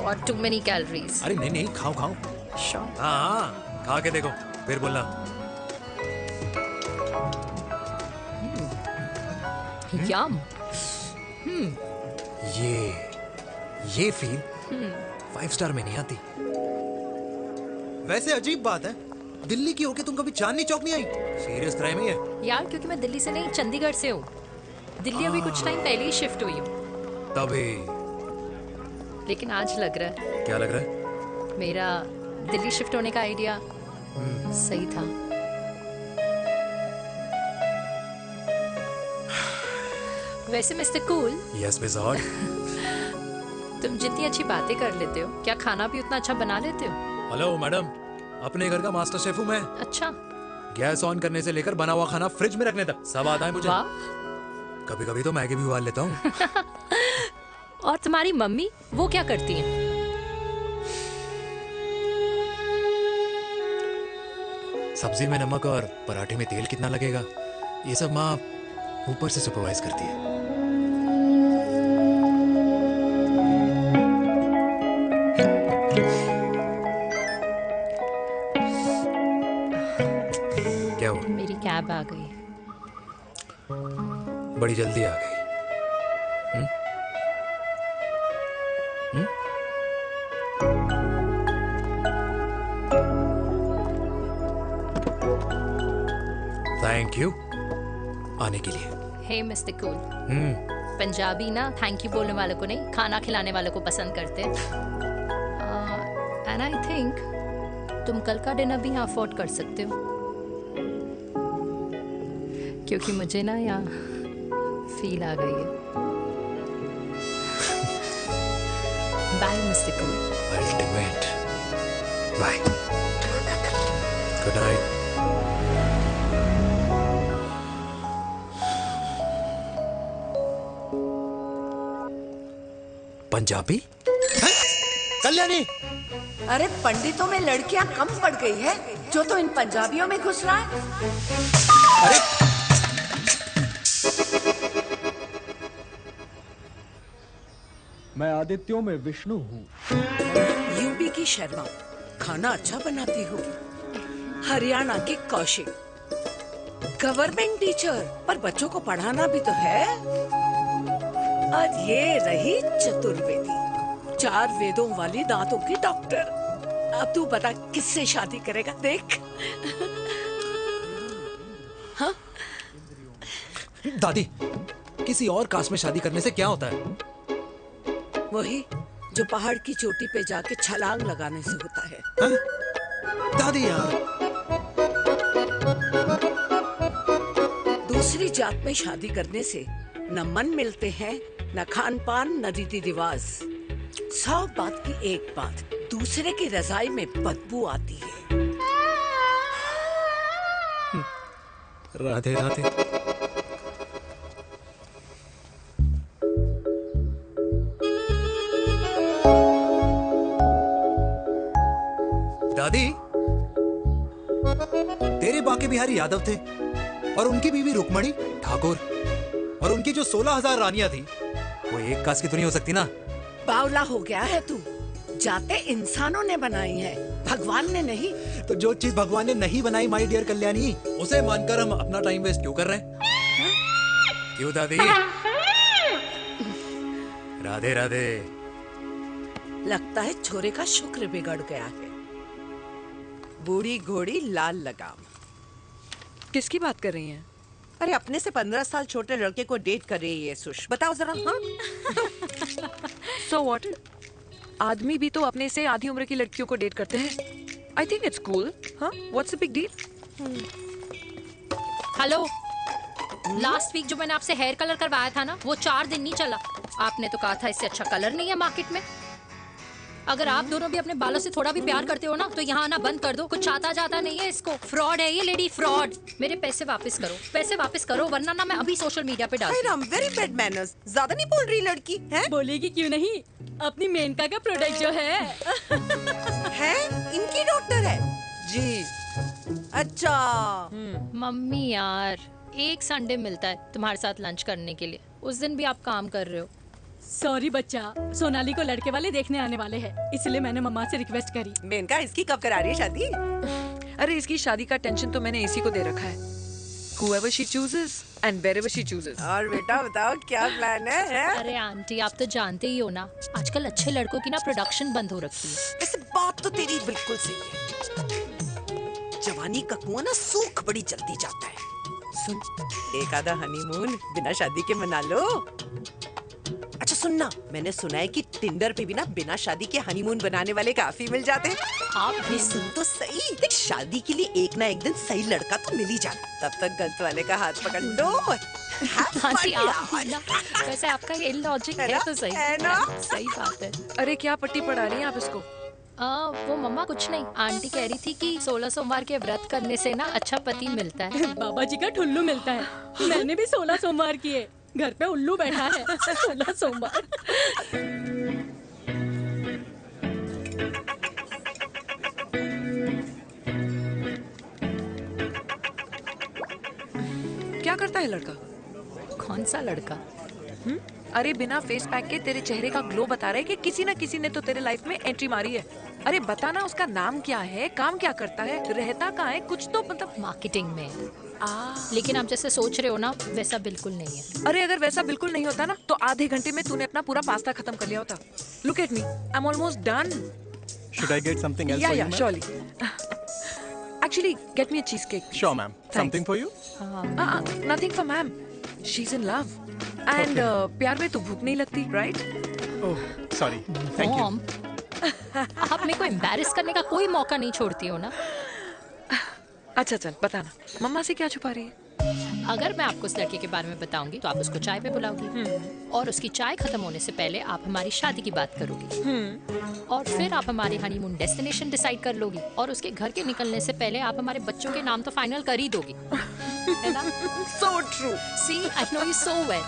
God, too many calories. अरे नहीं नहीं, खाओ खाओ। श्योर। हाँ, खा के देखो फिर बोलना। यम। ये फील 5 स्टार में नहीं आती। वैसे अजीब बात है, दिल्ली की होके तुम कभी चांदनी चौक नहीं आई? सीरियस क्राइम ही है यार, क्योंकि मैं दिल्ली से नहीं, चंडीगढ़ से हूँ। दिल्ली अभी कुछ टाइम पहले ही शिफ्ट हुई हूँ। तभी। लेकिन आज लग रहा है, क्या लग रहा है? मेरा दिल्ली शिफ्ट होने का आइडिया सही था। वैसे mister cool, yes miss hot, तुम जितनी अच्छी बातें कर लेते हो, क्या खाना भी उतना अच्छा बना लेते हो? हेलो मैडम, अपने घर का मास्टर शेफ हूँ मैं। अच्छा। गैस ऑन करने से लेकर बना हुआ खाना फ्रिज में रखने तक सब आता है मुझे। कभी कभी तो मैगी भी उबाल लेता हूँ। और तुम्हारी मम्मी, वो क्या करती हैं? सब्जी में नमक और पराठे में तेल कितना लगेगा, ये सब माँ ऊपर से सुपरवाइज करती है। अब आ गई। बड़ी जल्दी आ गई। थैंक यू आने के लिए। हे मिस्टर कूल, पंजाबी ना थैंक यू बोलने वालों को नहीं, खाना खिलाने वालों को पसंद करते हैं। एंड आई थिंक तुम कल का डिनर भी यहाँ अफोर्ड कर सकते हो, क्योंकि मुझे ना यहाँ फील आ गई है। Bye mister cool. Ultimate. Bye. Good night. Punjabi? Kalyani, अरे पंडितों में लड़कियां कम पड़ गई है जो तो इन पंजाबियों में घुस रहा है। अरे मैं आदित्यों में विष्णु हूँ। यूपी की शर्मा खाना अच्छा बनाती होगी। हरियाणा की कौशिक गवर्नमेंट टीचर, पर बच्चों को पढ़ाना भी तो है। और ये रही चतुर्वेदी, 4 वेदों वाली दांतों की डॉक्टर। अब तू बता किससे शादी करेगा? देख। हाँ? दादी, किसी और कास्ट में शादी करने से क्या होता है? वही जो पहाड़ की चोटी पे जाके छलांग लगाने से होता है। हाँ? दादी यार, दूसरी जात में शादी करने से न मन मिलते हैं, न खान पान, न रीति रिवाज। 100 बात की एक बात, दूसरे की रजाई में बदबू आती है। राधे राधे। दादी, तेरे बाके बिहारी यादव थे और उनकी बीवी रुक्मणी ठाकुर, और उनकी जो 16,000 रानियां थी वो एक कास्ट की तो नहीं हो सकती ना। बावला हो गया है तू। जाते इंसानों ने बनाई है, भगवान ने नहीं। तो जो चीज भगवान ने नहीं बनाई माय डियर कल्याणी, उसे मानकर हम अपना टाइम वेस्ट क्यों कर रहे हैं? क्यों दादी? राधे राधे। लगता है छोरे का शुक्र बिगड़ गया है। बूढ़ी घोड़ी लाल लगाम। किसकी बात कर रही हैं? अरे अपने से 15 साल छोटे लड़के को डेट कर रही है सुश, बताओ जरा। हाँ? So what? आदमी भी तो अपने से आधी उम्र की लड़कियों को डेट करते हैं। I think it's cool. हाँ? What's the big deal? Hello, last week जो मैंने आपसे हेयर कलर करवाया था ना, वो 4 दिन नहीं चला। आपने तो कहा था इससे अच्छा कलर नहीं है मार्केट में। अगर आप दोनों भी अपने बालों से थोड़ा भी प्यार करते हो ना, तो यहाँ आना बंद कर दो। कुछ आता जाता नहीं है इसको। फ्रॉड है ये लेडी, फ्रॉड। मेरे पैसे वापस करो, पैसे वापस करो, वरना ना मैं अभी सोशल मीडिया पे डाल दूँ। Very bad manners. ज्यादा नहीं बोल रही लड़की है? बोलेगी क्यों नहीं? अपनी मेनका का प्रोडक्ट जो है इनकी डॉक्टर है जी। अच्छा। मम्मी यार, एक संडे मिलता है तुम्हारे साथ लंच करने के लिए, उस दिन भी आप काम कर रहे हो। सॉरी बच्चा, सोनाली को लड़के वाले देखने आने वाले हैं, इसलिए मैंने मम्मा से रिक्वेस्ट करी। मेनका, इसकी कब करा रही है शादी? अरे इसकी शादी का टेंशन तो मैंने इसी को दे रखा है। Whoever she chooses and wherever she chooses. और बेटा बताओ क्या प्लान है? अरे आंटी, आप तो जानते ही हो ना, आजकल अच्छे लड़कों की ना प्रोडक्शन बंद हो रखी है। वैसे बात तो तेरी बिल्कुल सही है। जवानी का कुआं ना सूख बड़ी जल्दी जाता है। सुन, एक आधा हनीमून बिना शादी के मना लो। अच्छा सुनना, मैंने सुना है कि टिंडर पे भी ना बिना शादी के हनीमून बनाने वाले काफी मिल जाते हैं। आप भी सुन तो सही, देख शादी के लिए एक ना एक दिन सही लड़का तो मिल ही जाता, तब तक गलत वाले का हाथ पकड़ लो। आंटी आप भी ना, वैसे आपका ये लॉजिक है तो सही है ना? सही बात है। अरे क्या पट्टी पढ़ा रही हैं आप इसको? वो मम्मा कुछ नहीं, आंटी कह रही थी कि 16 सोमवार के व्रत करने से ना अच्छा पति मिलता है। बाबा जी का ठुल्लू मिलता है। मैंने भी 16 सोमवार किए, घर पे उल्लू बैठा है। 16 सोमवार। क्या करता है लड़का? कौन सा लड़का? अरे बिना फेस पैक के तेरे चेहरे का ग्लो बता रहा है कि किसी ना किसी ने तो तेरे लाइफ में एंट्री मारी है। अरे बताना उसका नाम क्या है, काम क्या करता है, रहता कहाँ है, कुछ तो मतलब। मार्केटिंग में। लेकिन आप जैसे सोच रहे हो ना वैसा बिल्कुल नहीं है। अरे अगर वैसा बिल्कुल नहीं होता ना तो आधे घंटे में तूने अपना पूरा पास्ता खत्म कर लिया होता। Look at me, I'm almost done. Should I get something else Yeah, for yeah, you, ma'am? surely. Actually, get me a cheesecake. Sure, ma'am. Something for you? Nothing for ma'am. She's in love. And प्यार में तो भूख नहीं लगती, right? Oh, sorry. Thank you. Mom, आप मेरे को embarrass करने का कोई मौका नहीं छोड़ती हो ना। अच्छा चल बताना, मम्मा से क्या छुपा रही है? अगर मैं आपको उस लड़के के बारे में बताऊंगी तो आप उसको चाय पे बुलाओगी और उसकी चाय खत्म होने से पहले आप हमारी शादी की बात करोगी और फिर आप हमारे हनीमून डेस्टिनेशन डिसाइड कर लोगी और उसके घर के निकलने से पहले आप हमारे बच्चों के नाम तो फाइनल कर ही दोगी, है ना? So true. See, I know you so well.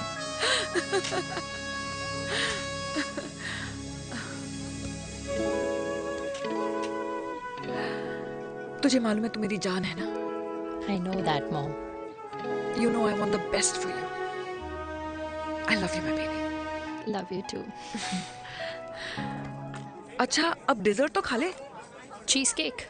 तुझे मालूम है तू मेरी जान है ना? I know that, Mom. You know I want the best for you. I love you, my baby. Love you too. अच्छा अब डिजर्ट तो खा ले। Cheese cake.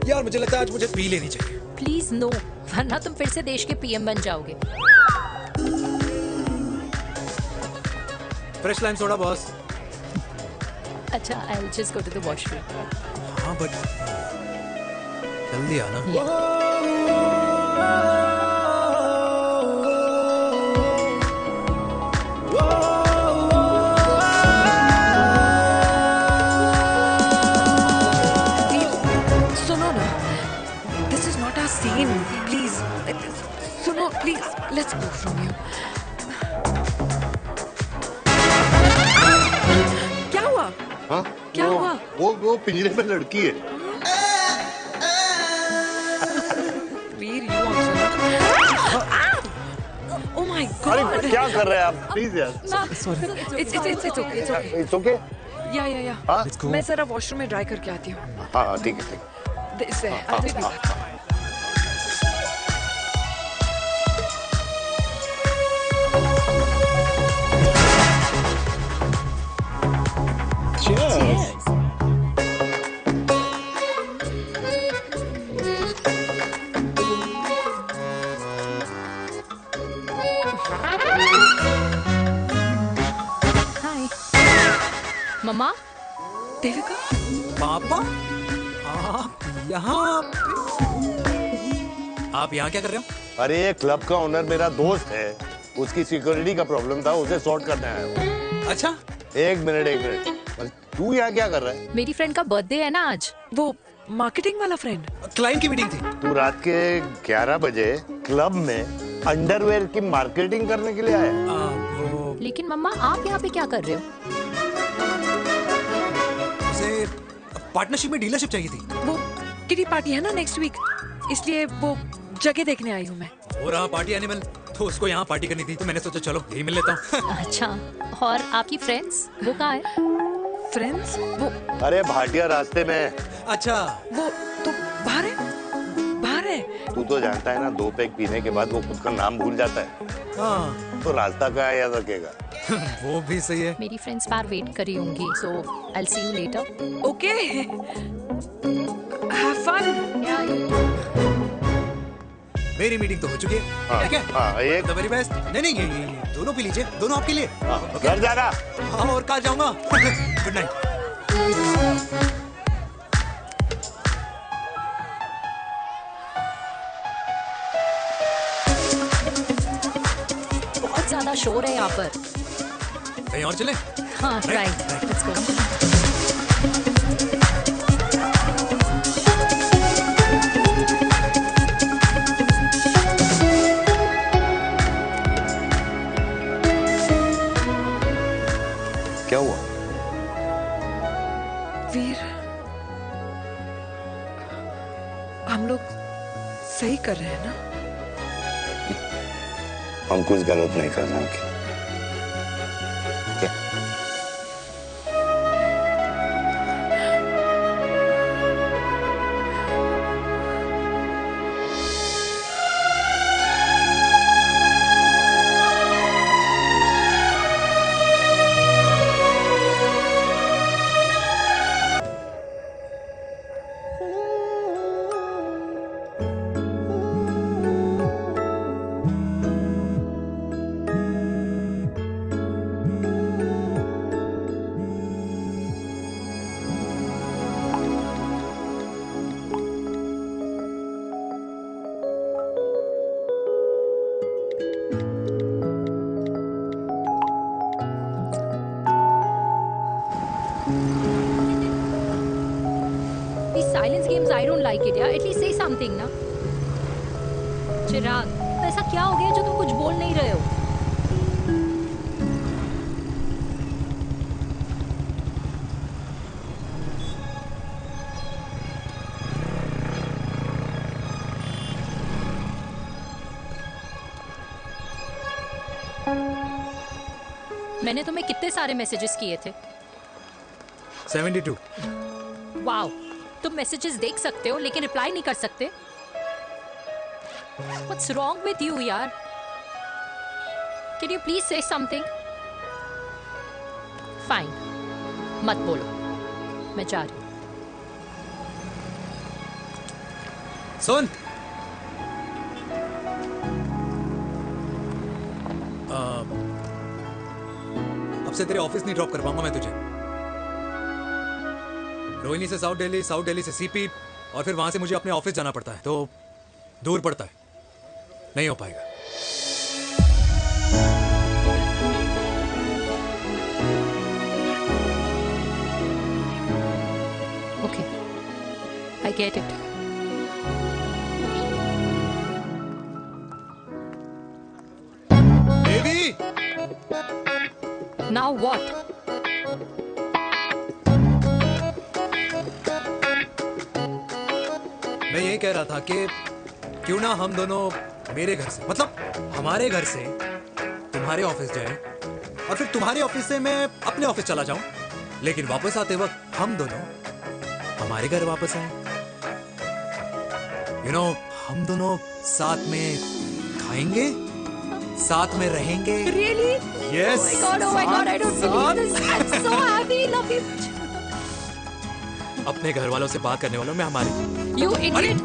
यार मुझे लगता है आज मुझे पी लेनी चाहिए। प्लीज नो, वरना तुम फिर से देश के पीएम बन जाओगे। Fresh lime soda boss. अच्छा, I'll just go to the washroom. हाँ बट जल्दी आना। सुनो ना, this is not our scene. Please, सुनो please, let's go from here. क्या हुआ? हाँ? क्या हुआ? वो पिंजरे में लड़की है। वीर, you also. Oh my God! अरे क्या कर रहे हैं आप? प्लीज यार। It's okay. It's okay? या हाँ? मैं जरा वॉशरूम में ड्राई करके आती हूँ। हाँ ठीक है ठीक है। इससे I'll be back. मम्मा, देविका, पापा, आप यहाँ क्या कर रहे हो? अरे ये क्लब का ओनर मेरा दोस्त है, उसकी सिक्योरिटी का प्रॉब्लम था, उसे सॉर्ट करने आया हूँ। अच्छा? एक मिनट। तू यहाँ क्या कर रहा है? मेरी फ्रेंड का बर्थडे है ना आज। वो मार्केटिंग वाला फ्रेंड। क्लाइंट की मीटिंग थी। तू रात के 11 बजे क्लब में अंडरवेयर की मार्केटिंग करने के लिए आया? लेकिन मम्मा आप यहाँ पे क्या कर रहे हो? उसे पार्टनरशिप में डीलरशिप चाहिए थी। वो किटी पार्टी है ना नेक्स्ट वीक, इसलिए वो जगह देखने आई हूँ मैं। हो रहा पार्टी एनिमल, तो उसको यहाँ पार्टी करनी थी, तो मैंने सोचा चलो यही मिल लेता हूँ। अच्छा, और आपकी फ्रेंड्स वो कहाँ है? फ्रेंड्स वो अरे भाटिया रास्ते में। अच्छा, वो तो बाहर है। तू तो जानता है ना, 2 पैक पीने के बाद वो खुद का नाम भूल जाता है। हाँ। तो रास्ता कहाँ याद रखेगा? वो भी सही है। मेरी फ्रेंड्स बाहर वेट कर रही होंगी, so I'll see you later. Okay. Have fun. मेरी मीटिंग तो हो चुकी है। ठीक है? हाँ, एक द वेरी बेस्ट। नहीं ये दोनों पी लीजिए, दोनों आपके लिए। घर जाना। हाँ, और कल जाऊंगा। Good night. बहुत ज्यादा शोर है यहाँ पर। कहीं और चलें? हाँ, राइट, लेट्स गो। क्या हुआ? वीर, हम लोग सही कर रहे हैं ना? हम कुछ गलत नहीं कर रहे हैं। I don't like it, yeah. At least say something, ना. चिराग, ऐसा क्या हो गया जो तुम कुछ बोल नहीं रहे हो? मैंने तुम्हें कितने सारे मैसेजेस किए थे? 72. वाओ, तुम मैसेजेस देख सकते हो लेकिन रिप्लाई नहीं कर सकते? What's wrong with you, यार? Can you please say something? Fine, मत बोलो, मैं जा रही हूँ. सुन, अब से तेरे ऑफिस नहीं ड्रॉप कर पाऊंगा मैं तुझे. रोहिणी से साउथ दिल्ली से सीपी, और फिर वहां से मुझे अपने ऑफिस जाना पड़ता है, तो दूर पड़ता है, नहीं हो पाएगा. Okay, I get it. Baby! Now what? मैं ये कह रहा था कि क्यों ना हम दोनों मेरे घर से, मतलब हमारे घर से तुम्हारे ऑफिस जाए, और फिर तुम्हारे ऑफिस से मैं अपने ऑफिस चला जाऊं, लेकिन वापस आते वक्त हम दोनों हमारे घर वापस आए. यू नो, हम दोनों साथ में खाएंगे, साथ में रहेंगे. Really? Yes. Oh my God, I don't believe this. I'm so happy, love you. अपने घर वालों से बात करने वालों में हमारे. You idiot.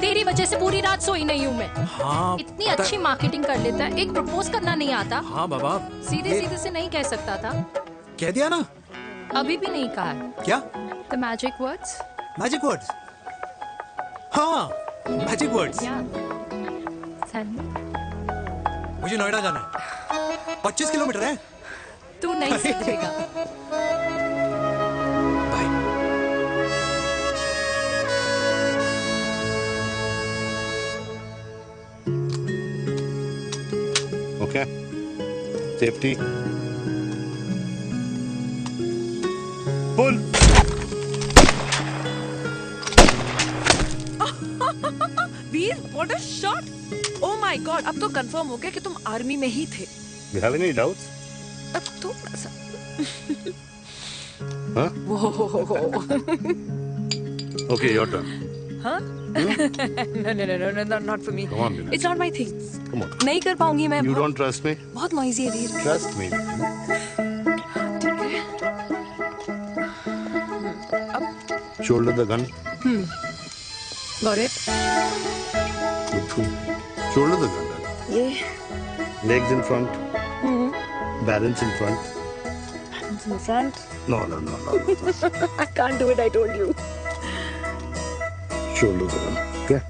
तेरी वजह से पूरी रात सोई नहीं हूँ मैं. हाँ, इतनी अच्छी मार्केटिंग कर लेता है, एक प्रपोज करना नहीं आता. हाँ बाबा, सीधे से नहीं कह सकता था. कह दिया ना. अभी भी नहीं कहा है. क्या? The magic words. Magic words. हाँ, मैजिक वर्ड्स. मुझे नोएडा जाना है. 25 किलोमीटर है. तू नहीं समझेगा. Okay. Safety. Pull. Veer, what a shot! Oh my God, अब तो कंफर्म हो गया कि तुम आर्मी में ही थे. You have any doubts? अब थोड़ा सा. Huh? Whoa. Okay, your turn. Huh? No, not for me. Come on, Vinay. It's not my thing. Come on. नहीं कर पाऊंगी मैं. You don't trust me? बहुत noisy है वीर. Trust me. Shoulder the gun. Got it. Shoulder the gun. Yeah. Legs in front. Balance in front. Balance in front. No. I can't do it. I told you. Shoulder the gun. Okay.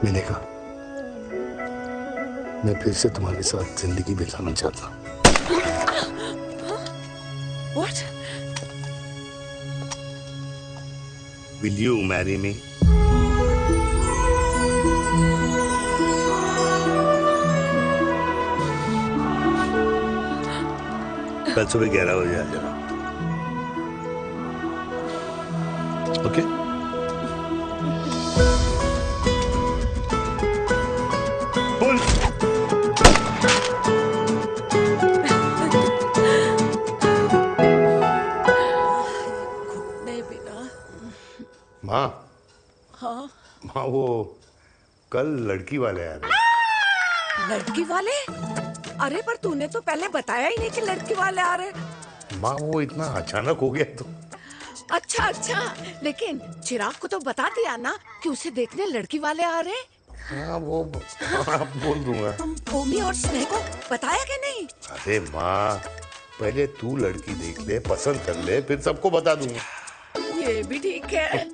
मैंने कहा, मैं फिर से तुम्हारे साथ जिंदगी बिताना चाहता हूँ. What? Will you marry me? कल सुबह 11 बजे आ जाना. Okay? Pull. माँ. हाँ. माँ, वो कल लड़की वाले आ रहे. लड़की वाले? अरे पर तूने तो पहले बताया ही नहीं कि लड़की वाले आ रहे. माँ, वो इतना अचानक हो गया तो. अच्छा, लेकिन चिराग को तो बता दिया ना कि उसे देखने लड़की वाले आ रहे. हाँ, वो बोल दूंगा. ओमी और स्नेह को बताया कि नहीं? अरे माँ, पहले तू लड़की देख ले, पसंद कर ले, फिर सबको बता दूंगा. ये भी ठीक है.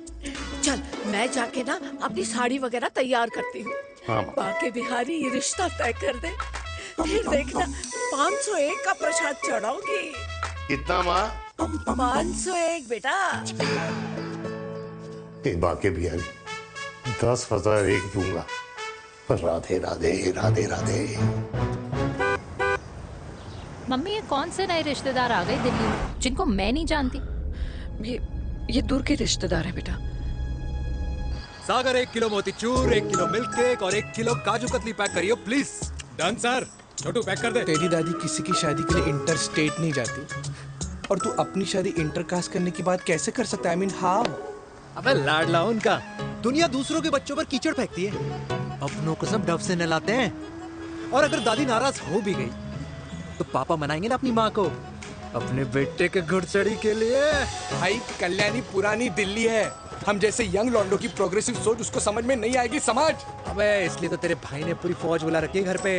चल, मैं जाके ना अपनी साड़ी वगैरह तैयार करती हूँ. हाँ, बाकी बिहारी ये रिश्ता तय कर दे, फिर देखना. 501 का प्रसाद चढ़ाओगी। कितना माँ? 501 बेटा। बाकी भी 10,000 एक दूंगा। राधे राधे राधे राधे। मम्मी ये कौन से नए रिश्तेदार आ गए दिल्ली में जिनको मैं नहीं जानती? ये दूर के रिश्तेदार हैं बेटा। सागर 1 किलो मोतीचूर, 1 किलो मिल्क केक और 1 किलो काजू कतली पैक करियो please. Done sir. Chhotu pack कर दे। तेरी दादी किसी की शादी के लिए इंटर स्टेट नहीं जाती, और तू अपनी शादी इंटर कास्ट करने की बात कैसे कर सकता है? I mean, how? अबे लाडला उनका। दुनिया दूसरों के बच्चों पर कीचड़ फेंकती है, अपनों को सब डब से नहलाते हैं। और अगर दादी नाराज हो भी गई तो पापा मनाएंगे ना अपनी माँ को अपने बेटे के घुड़चढ़ी के लिए। भाई कल्याणी पुरानी दिल्ली है, हम जैसे यंग लॉन्डो की प्रोग्रेसिव सोच उसको समझ में नहीं आएगी। समझ। अबे इसलिए तो तेरे भाई ने पूरी फौज बुला रखी है घर पे,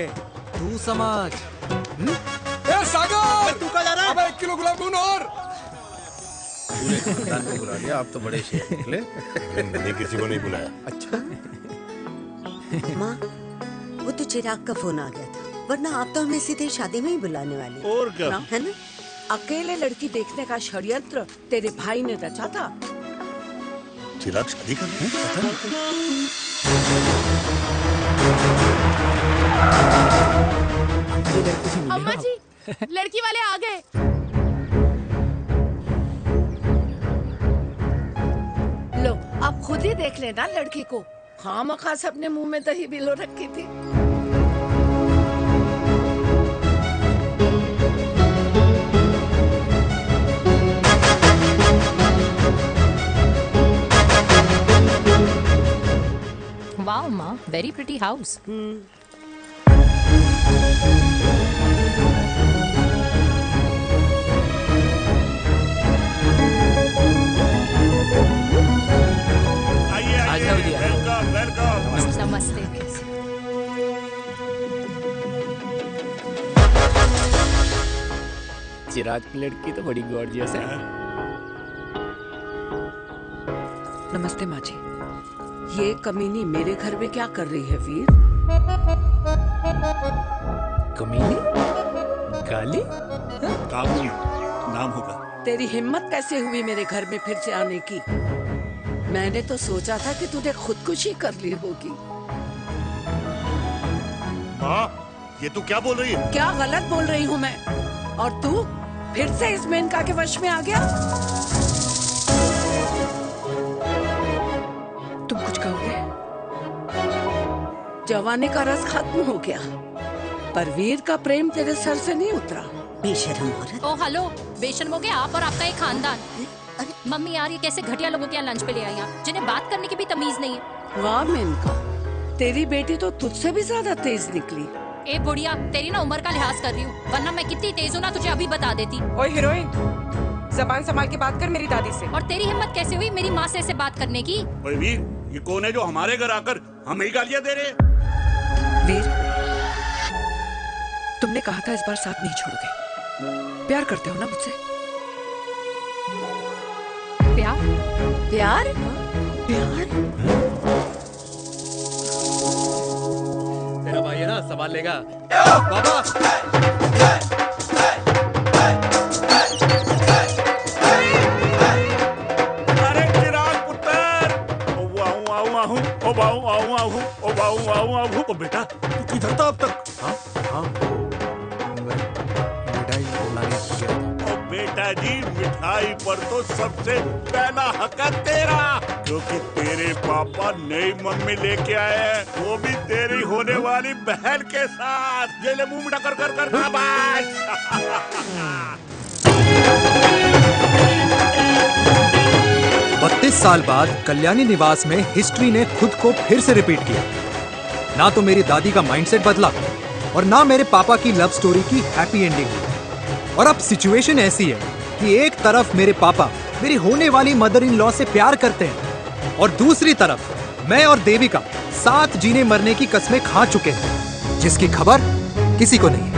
तू समझ। ए सागर, तू कहाँ जा रहा है? अबे 1 किलो गुलाब जामुन और। पूरे खानदान को बुला लिया, आप तो बड़े शेर निकले। मैंने किसी को नहीं बुलाया। अच्छा। माँ, वो तो चिराग का फोन आ गया था, वरना आप तो हमें सीधे शादी में ही बुलाने वाली। और क्या? है ना? अकेले लड़की देखने का षड्यंत्र तेरे भाई ने रचा था। चिराग शादी कर रहा है? अम्मा जी, लड़की वाले आ गए। लो आप खुद ही देख लेना लड़की को। खामखा सबने मुंह में दही बिलो रखी थी। वाओ माँ, very pretty house. Welcome welcome. नमस्ते। चिराग की लड़की तो बड़ी गॉर्जियस है। नमस्ते माँ जी। ये कमीनी मेरे घर में क्या कर रही है वीर? कमीनी? गाली? काबू नाम होगा। तेरी हिम्मत कैसे हुई मेरे घर में फिर से आने की? मैंने तो सोचा था कि तूने खुदकुशी कर ली होगी। माँ, ये तू क्या बोल रही है? क्या गलत बोल रही हूँ मैं? और तू फिर से इस मेनका के वश में आ गया? तुम कुछ कहोगे? जवानी का रस खत्म हो गया, पर वीर का प्रेम तेरे सर से नहीं उतरा। बेशरम औरत। ओ हेलो, बेशर्म हो गए आप और आपका एक खानदान। मम्मी यार, ये कैसे घटिया लोगों के यहाँ लंच पे ले आई हैं, जिन्हें बात करने की भी तमीज नहीं है। वाह मेनका, तेरी बेटी तो तुझसे भी ज्यादा तेज निकली। ए बुढ़िया, तेरी ना उम्र का लिहाज कर रही हूँ, वरना मैं कितनी तेज हूँ ना तुझे अभी बता देती। ओए हीरोइन, जबान संभाल के बात कर मेरी दादी से। और तेरी हिम्मत कैसे हुई मेरी माँ से ऐसे बात करने की? ओए वीर, ये कौन है जो हमारे घर आकर हमें ही गालियाँ दे रहे? वीर, तुमने कहा था इस बार साथ नहीं छोड़ोगे। प्यार करते हो ना मुझसे? प्यार? प्यार? प्यार? तेरा भाई है ना, संभाल लेगा। बाबा! अरे चिराग पुत्र! ओ वाहू आऊ आहू, ओ वाहू आऊ आहू, ओ वाहू आऊ आहू। ओ बेटा, तू किधर था अब तक? हाँ हाँ, मिठाई लाने गया था। ओ बेटा जी, मिठाई पर तो सबसे पहला हक है तेरा, क्योंकि तेरे पापा नई मम्मी लेके आए हैं, वो भी तेरी होने वाली बहन के साथ। ये ले मुंह मीठा कर कर कर शाबाश। 32 साल बाद कल्याणी निवास में हिस्ट्री ने खुद को फिर से रिपीट किया। ना तो मेरी दादी का माइंडसेट बदला और ना मेरे पापा की लव स्टोरी की हैप्पी एंडिंग हुई। और अब सिचुएशन ऐसी है कि एक तरफ मेरे पापा मेरी होने वाली मदर इन लॉ से प्यार करते हैं और दूसरी तरफ मैं और देविका साथ जीने मरने की कस्में खा चुके हैं, जिसकी खबर किसी को नहीं है।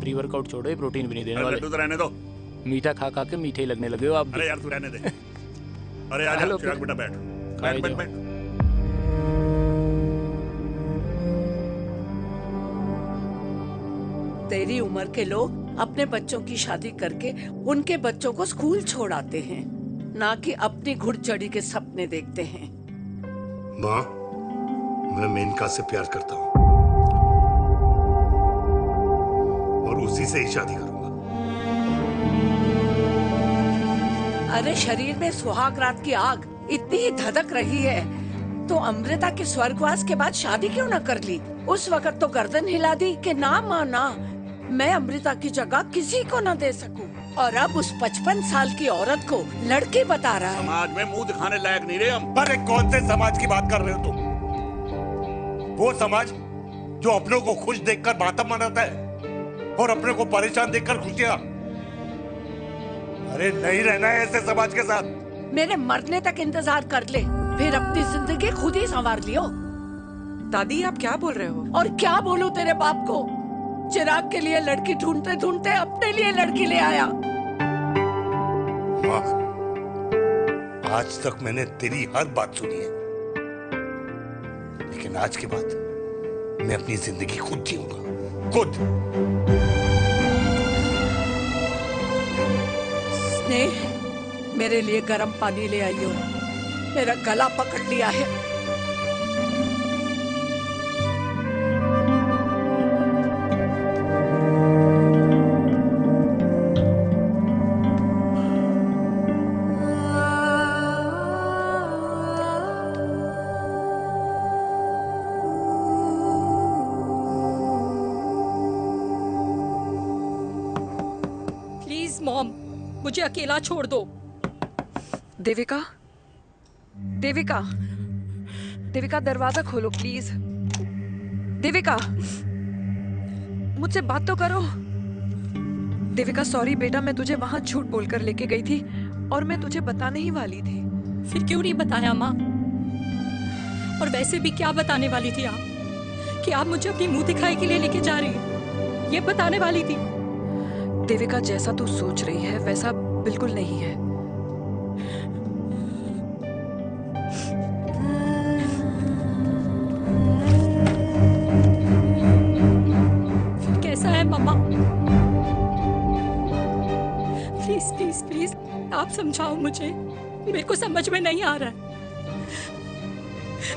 प्री वर्कआउट छोड़ो, ये प्रोटीन भी नहीं देने वाले। लड्डू तो रहने दो। मीठा खा खा के मीठे ही लगने लगे हो आप। अरे यार तू रहने दे। अरे आजा चिराग बेटा, बैठ बैठ बैठ बैठ। तेरी उम्र के लोग अपने बच्चों की शादी करके उनके बच्चों को स्कूल छोड़ाते हैं, ना कि अपनी घुड़चढ़ी के सपने देखते हैं। माँ, मैं मेनका से प्यार करता हूँ और उसी से ही शादी करूंगा। अरे शरीर में सुहाग रात की आग इतनी ही धधक रही है तो अमृता के स्वर्गवास के बाद शादी क्यों न कर ली? उस वक्त तो गर्दन हिला दी कि ना माँ ना, मैं अमृता की जगह किसी को न दे सकूं। और अब उस 55 साल की औरत को लड़की बता रहा है। समाज में मुंह दिखाने लायक नहीं रहे हम। अरे कौन से समाज की बात कर रहे हो तुम? वो समाज जो अपनों को खुश देखकर मातम मनाता है और अपने को परेशान देखकर खुशियां। अरे नहीं रहना है ऐसे समाज के साथ। मेरे मरने तक इंतजार कर ले, फिर अपनी जिंदगी खुद ही संवार लियो। दादी आप क्या बोल रहे हो? और क्या बोलूं तेरे बाप को? चिराग के लिए लड़की ढूंढते ढूंढते अपने लिए लड़की ले आया। माँ, आज तक मैंने तेरी हर बात सुनी है, लेकिन आज के बाद मैं अपनी जिंदगी खुद जीऊंगा, खुद। स्नेह, मेरे लिए गर्म पानी ले आई हो, मेरा गला पकड़ लिया है। प्लीज मॉम, मुझे अकेला छोड़ दो। देविका, देविका, देविका दरवाजा खोलो प्लीज। देविका, मुझसे बात तो करो। देविका सॉरी बेटा, मैं तुझे वहां झूठ बोलकर लेके गई थी और मैं तुझे बताने ही वाली थी। फिर क्यों नहीं बताया माँ? और वैसे भी क्या बताने वाली थी आप? कि आप मुझे अपनी मुंह दिखाई के लिए लेके जा रही हैं, ये बताने वाली थी। देविका जैसा तू सोच रही है वैसा बिल्कुल नहीं है। फिर कैसा है मम्मा? प्लीज प्लीज प्लीज आप समझाओ मुझे, मेरे को समझ में नहीं आ रहा है।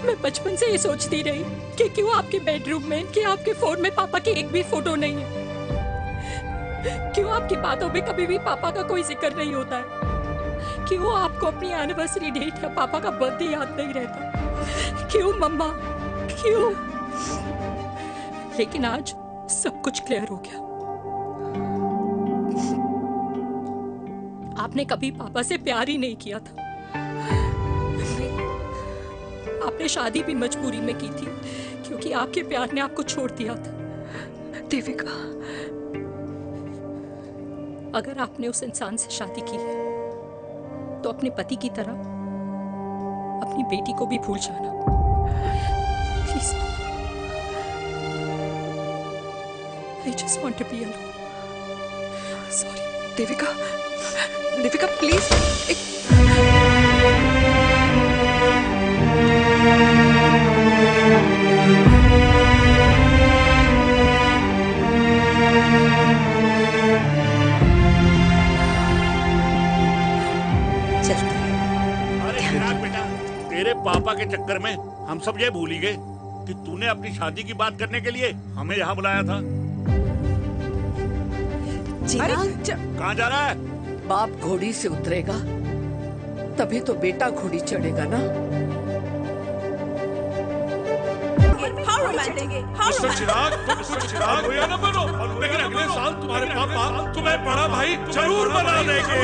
मैं बचपन से ये सोचती रही कि क्यों आपके बेडरूम में, कि आपके फोन में पापा की एक भी फोटो नहीं है, क्यों आपकी बातों में कभी भी पापा का कोई जिक्र नहीं होता है, क्यों आपको अपनी एनिवर्सरी डेट या पापा का बर्थडे याद नहीं रहता, क्यों मम्मा क्यों? लेकिन आज सब कुछ क्लियर हो गया। आपने कभी पापा से प्यार ही नहीं किया था। आपने शादी भी मजबूरी में की थी क्योंकि आपके प्यार ने आपको छोड़ दिया था। देविका, अगर आपने उस इंसान से शादी की है तो अपने पति की तरह अपनी बेटी को भी भूल जाना please. I just want to be alone. Sorry, Devika, Devika please. अरे चिराग बेटा, तेरे पापा के चक्कर में हम सब ये भूल ही गए कि तूने अपनी शादी की बात करने के लिए हमें यहाँ बुलाया था। कहाँ जा रहा है? बाप घोड़ी से उतरेगा तभी तो बेटा घोड़ी चढ़ेगा ना। चिराग हुआ ना बनो, लेकिन अगले साल तुम्हारे पापा तुम्हें बड़ा भाई जरूर बना देंगे।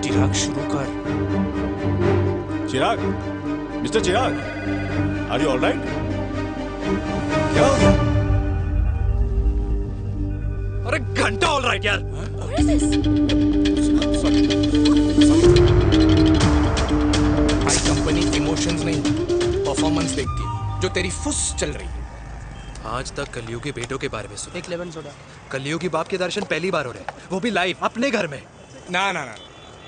चिराग शुरू कर। Chirag, mister Chirag, are you alright? क्या हो गया? अरे घंटा ऑलराइट यार। भाई कंपनी इमोशंस नहीं परफॉर्मेंस देखती है, जो तेरी फुस चल रही है। आज तक कलयुगी बेटों के बारे में सुना। एक लेमन सोडा। कलयुगी बाप के दर्शन पहली बार हो रहे हैं, वो भी लाइव अपने घर में। ना ना ना,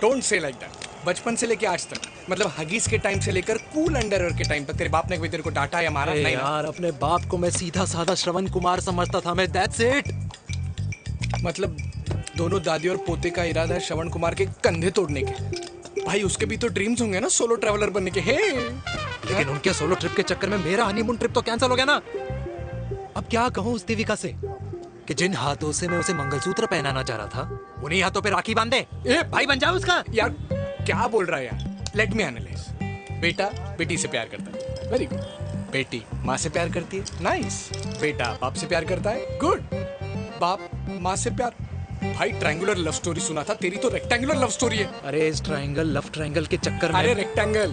डोंट से लाइक दैट। बचपन से लेके आज तक, मतलब हगीज के टाइम से लेकर कूल अंडरवेयर के टाइम तक तेरे बाप ने कभी तेरे को डांटा या मारा? नहीं ना? यार अपने बाप को मैं सीधा साधा श्रवण कुमार समझता था मैं, दैट्स इट। मतलब दोनों दादी और पोते का इरादा है श्रवण कुमार के कंधे तोड़ने के। भाई उसके भी तो ड्रीम्स होंगे ना सोलो ट्रैवलर बनने के। हे लेकिन उनके सोलो ट्रिप के चक्कर में मेरा हनीमून ट्रिप तो कैंसिल हो गया ना। अब क्या कहूँ उस देविका से कि जिन हाथों से मैं उसे मंगलसूत्र पहनाना चाह रहा था उन्हीं हाथों पे राखी बांध दे। ए भाई बन जाओ उसका। यार क्या बोल रहा है यार? Let me analyse. बेटा बेटी से प्यार करता है, वेरी गुड। बेटी माँ से प्यार करती है, नाइस। बेटा बाप से प्यार करता है, गुड। बाप माँ से प्यार। भाई ट्रायंगुलर लव स्टोरी सुना था, तेरी तो रेक्टेंगुलर लव स्टोरी है। अरे इस ट्रायंगल लव ट्रायंगल के चक्कर में, अरे रेक्टेंगल,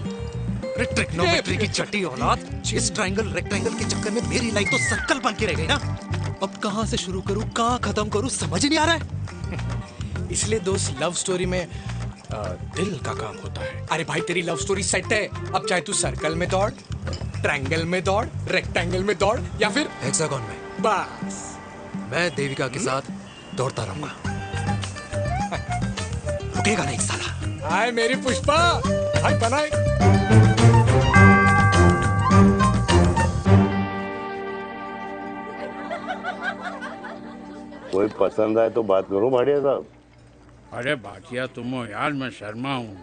अरे ट्रिग्नोमेट्री की छठी औलाद, इस ट्रायंगल रेक्टेंगल के चक्कर में मेरी लाइफ तो सर्कल बन के रह गई ना। अब कहाँ से शुरू करूँ कहाँ खत्म करूँ समझ ही नहीं आ रहा है। इसलिए दोस्त लव स्टोरी में दिल का काम होता है। अरे भाई तेरी लव स्टोरी सेट है, अब चाहे तू सर्कल में दौड़, ट्रायंगल में दौड़, रेक्टेंगल में दौड़ या फिर हेक्सागोन में, बस मैं देविका के साथ दौड़ता रहूंगा। रुकेगा नहीं साला। हाय मेरी पुष्पा, भाई बनाए। कोई पसंद आए तो बात करो भाटिया साहब। अरे भाटिया तुम हो यार, मैं शर्मा हूँ।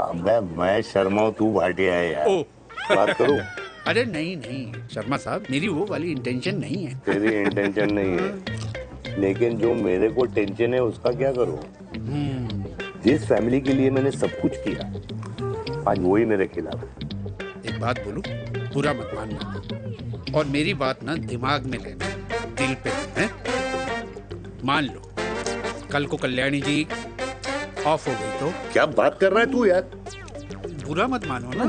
अबे मैं शर्मा हूँ, तू भाटिया है यार। बात करो। अरे नहीं नहीं शर्मा साहब, मेरी वो वाली इंटेंशन नहीं है। तेरी इंटेंशन नहीं है, लेकिन जो मेरे को टेंशन है उसका क्या करूँ? जिस फैमिली के लिए मैंने सब कुछ किया आज वही मेरे खिलाफ है। एक बात बोलूं, बुरा मत मानना और मेरी बात ना दिमाग में लेना, दिल पे है। मान लो कल को कल्याणी जी ऑफ हो गई तो? क्या बात कर रहा है तू यार? बुरा मत मानो ना,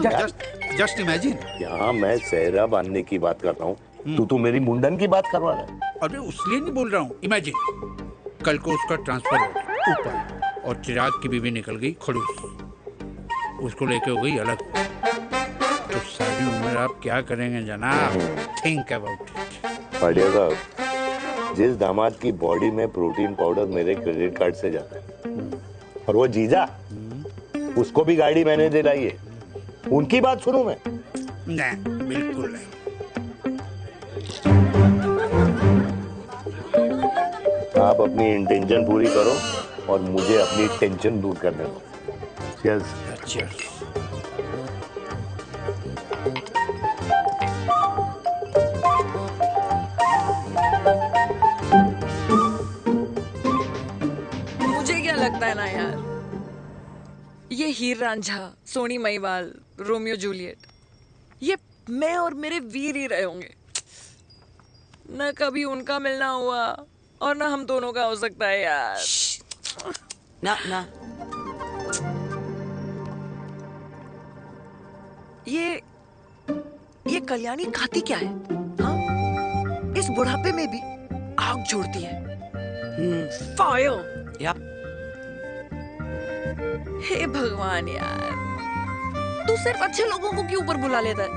जस्ट इमेजिन। यहाँ मैं सेहरा बांधने की बात कर रहा हूँ, तू मेरी मुंडन की बात करवा रहा है। अरे उसलिए नहीं बोल रहा हूँ, इमेजिन कल को उसका ट्रांसफर हो गया ऊपर और चिराग की बीवी निकल गई खड़ूस, उसको लेके हो गई अलग, तो सारी उम्र आप क्या करेंगे जनाब? Think about it. बढ़िया साहब, जिस दामाद की बॉडी में प्रोटीन पाउडर मेरे क्रेडिट कार्ड से जाता है और वो जीजा, उसको भी गाड़ी मैंने दिलाई है, उनकी बात सुनूं मैं? नहीं, बिल्कुल नहीं। आप अपनी इंटेंशन पूरी करो और मुझे अपनी टेंशन दूर करने दो। Cheers. Cheers. मुझे क्या लगता है ना यार, ये हीर रांझा, सोनी महिवाल, रोमियो जूलियट, ये मैं और मेरे वीर ही रहे होंगे। न कभी उनका मिलना हुआ और ना हम दोनों का हो सकता है यार। ना ना ये कल्याणी खाती क्या है? हाँ? इस बुढ़ापे में भी आग जोड़ती है। फायर। यप। हे भगवान यार, तू सिर्फ अच्छे लोगों को क्यों ऊपर बुला लेता है?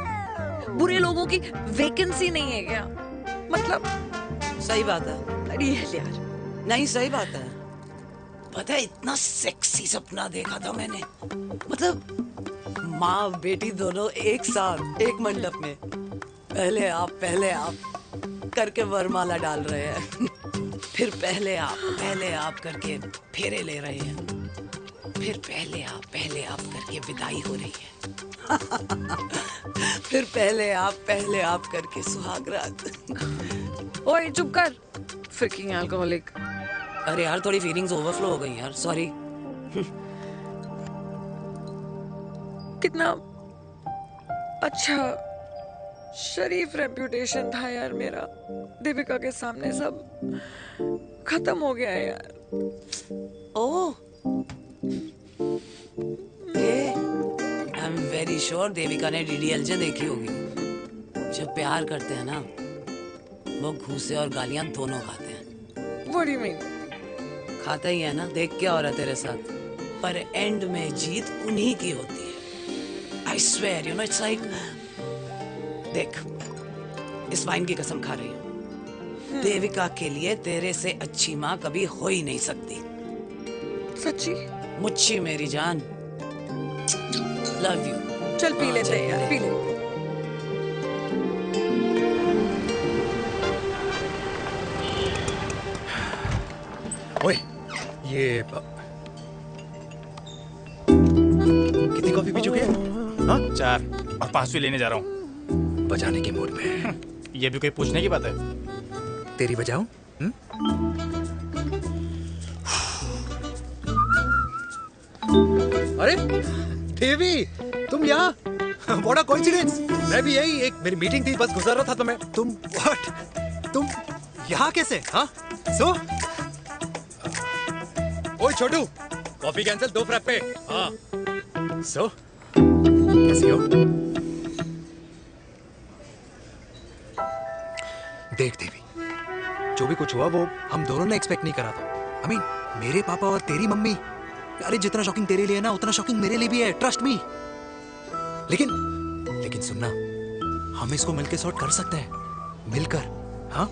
बुरे लोगों की वैकेंसी नहीं है क्या? मतलब सही बात है। अरे यार नहीं सही बात है। पता है इतना सेक्सी सपना देखा था मैंने, मतलब माँ बेटी दोनों एक साथ एक मंडप में, पहले आप करके वरमाला डाल रहे हैं फिर पहले आप करके फेरे ले रहे हैं, फिर पहले आप करके विदाई हो रही है फिर पहले आप करके सुहाग रात। ओए चुप कर, फ्रिकिंग अल्कोहलिक। अरे यार थोड़ी फीलिंग्स ओवरफ्लो हो गई यार, सॉरी। कितना अच्छा शरीफ रेप्यूटेशन था यार मेरा, देविका के सामने सब खत्म हो गया है यार। Oh, I am very sure Devika ने डीडीएलजे देखी होगी। जब प्यार करते हैं ना वो घूसे और गालियां दोनों खाते हैं। What do you mean? खाता ही है ना, देख क्या हो रहा है तेरे साथ, पर एंड में जीत उन्हीं की होती है। I swear, you know, it's like, देख, इस वाइन की कसम खा रही हूँ, देविका के लिए तेरे से अच्छी माँ कभी हो ही नहीं सकती। सच्ची? मुच्छी मेरी जान, लव यू। चल पी लेते हैं यार, पी ले। ओए, ये कितनी कॉफी पी चुके हैं? हाँ? 4 और 5वीं लेने जा रहा हूँ। बजाने के मूड पे। ये भी कोई पूछने की बात है? तेरी बजाऊं? अरे देवी, तुम यहाँ? What a coincidence! मैं भी यही, एक मेरी मीटिंग थी, बस गुजर रहा था तो मैं। तुम यहाँ कैसे? हाँ? सो? ओए छोटू, कॉफी कैंसिल, 2 फ्रैप्पे। हाँ। सो? कैसी हो? देख देवी, जो भी कुछ हुआ वो हम दोनों ने एक्सपेक्ट नहीं करा था। I mean, मेरे पापा और तेरी मम्मी, अरे जितना शॉकिंग तेरे लिए है ना, उतना शॉकिंग मेरे लिए भी है, ट्रस्ट मी। लेकिन सुनना, हम इसको मिलकर सॉर्ट कर सकते हैं, मिलकर। हाँ?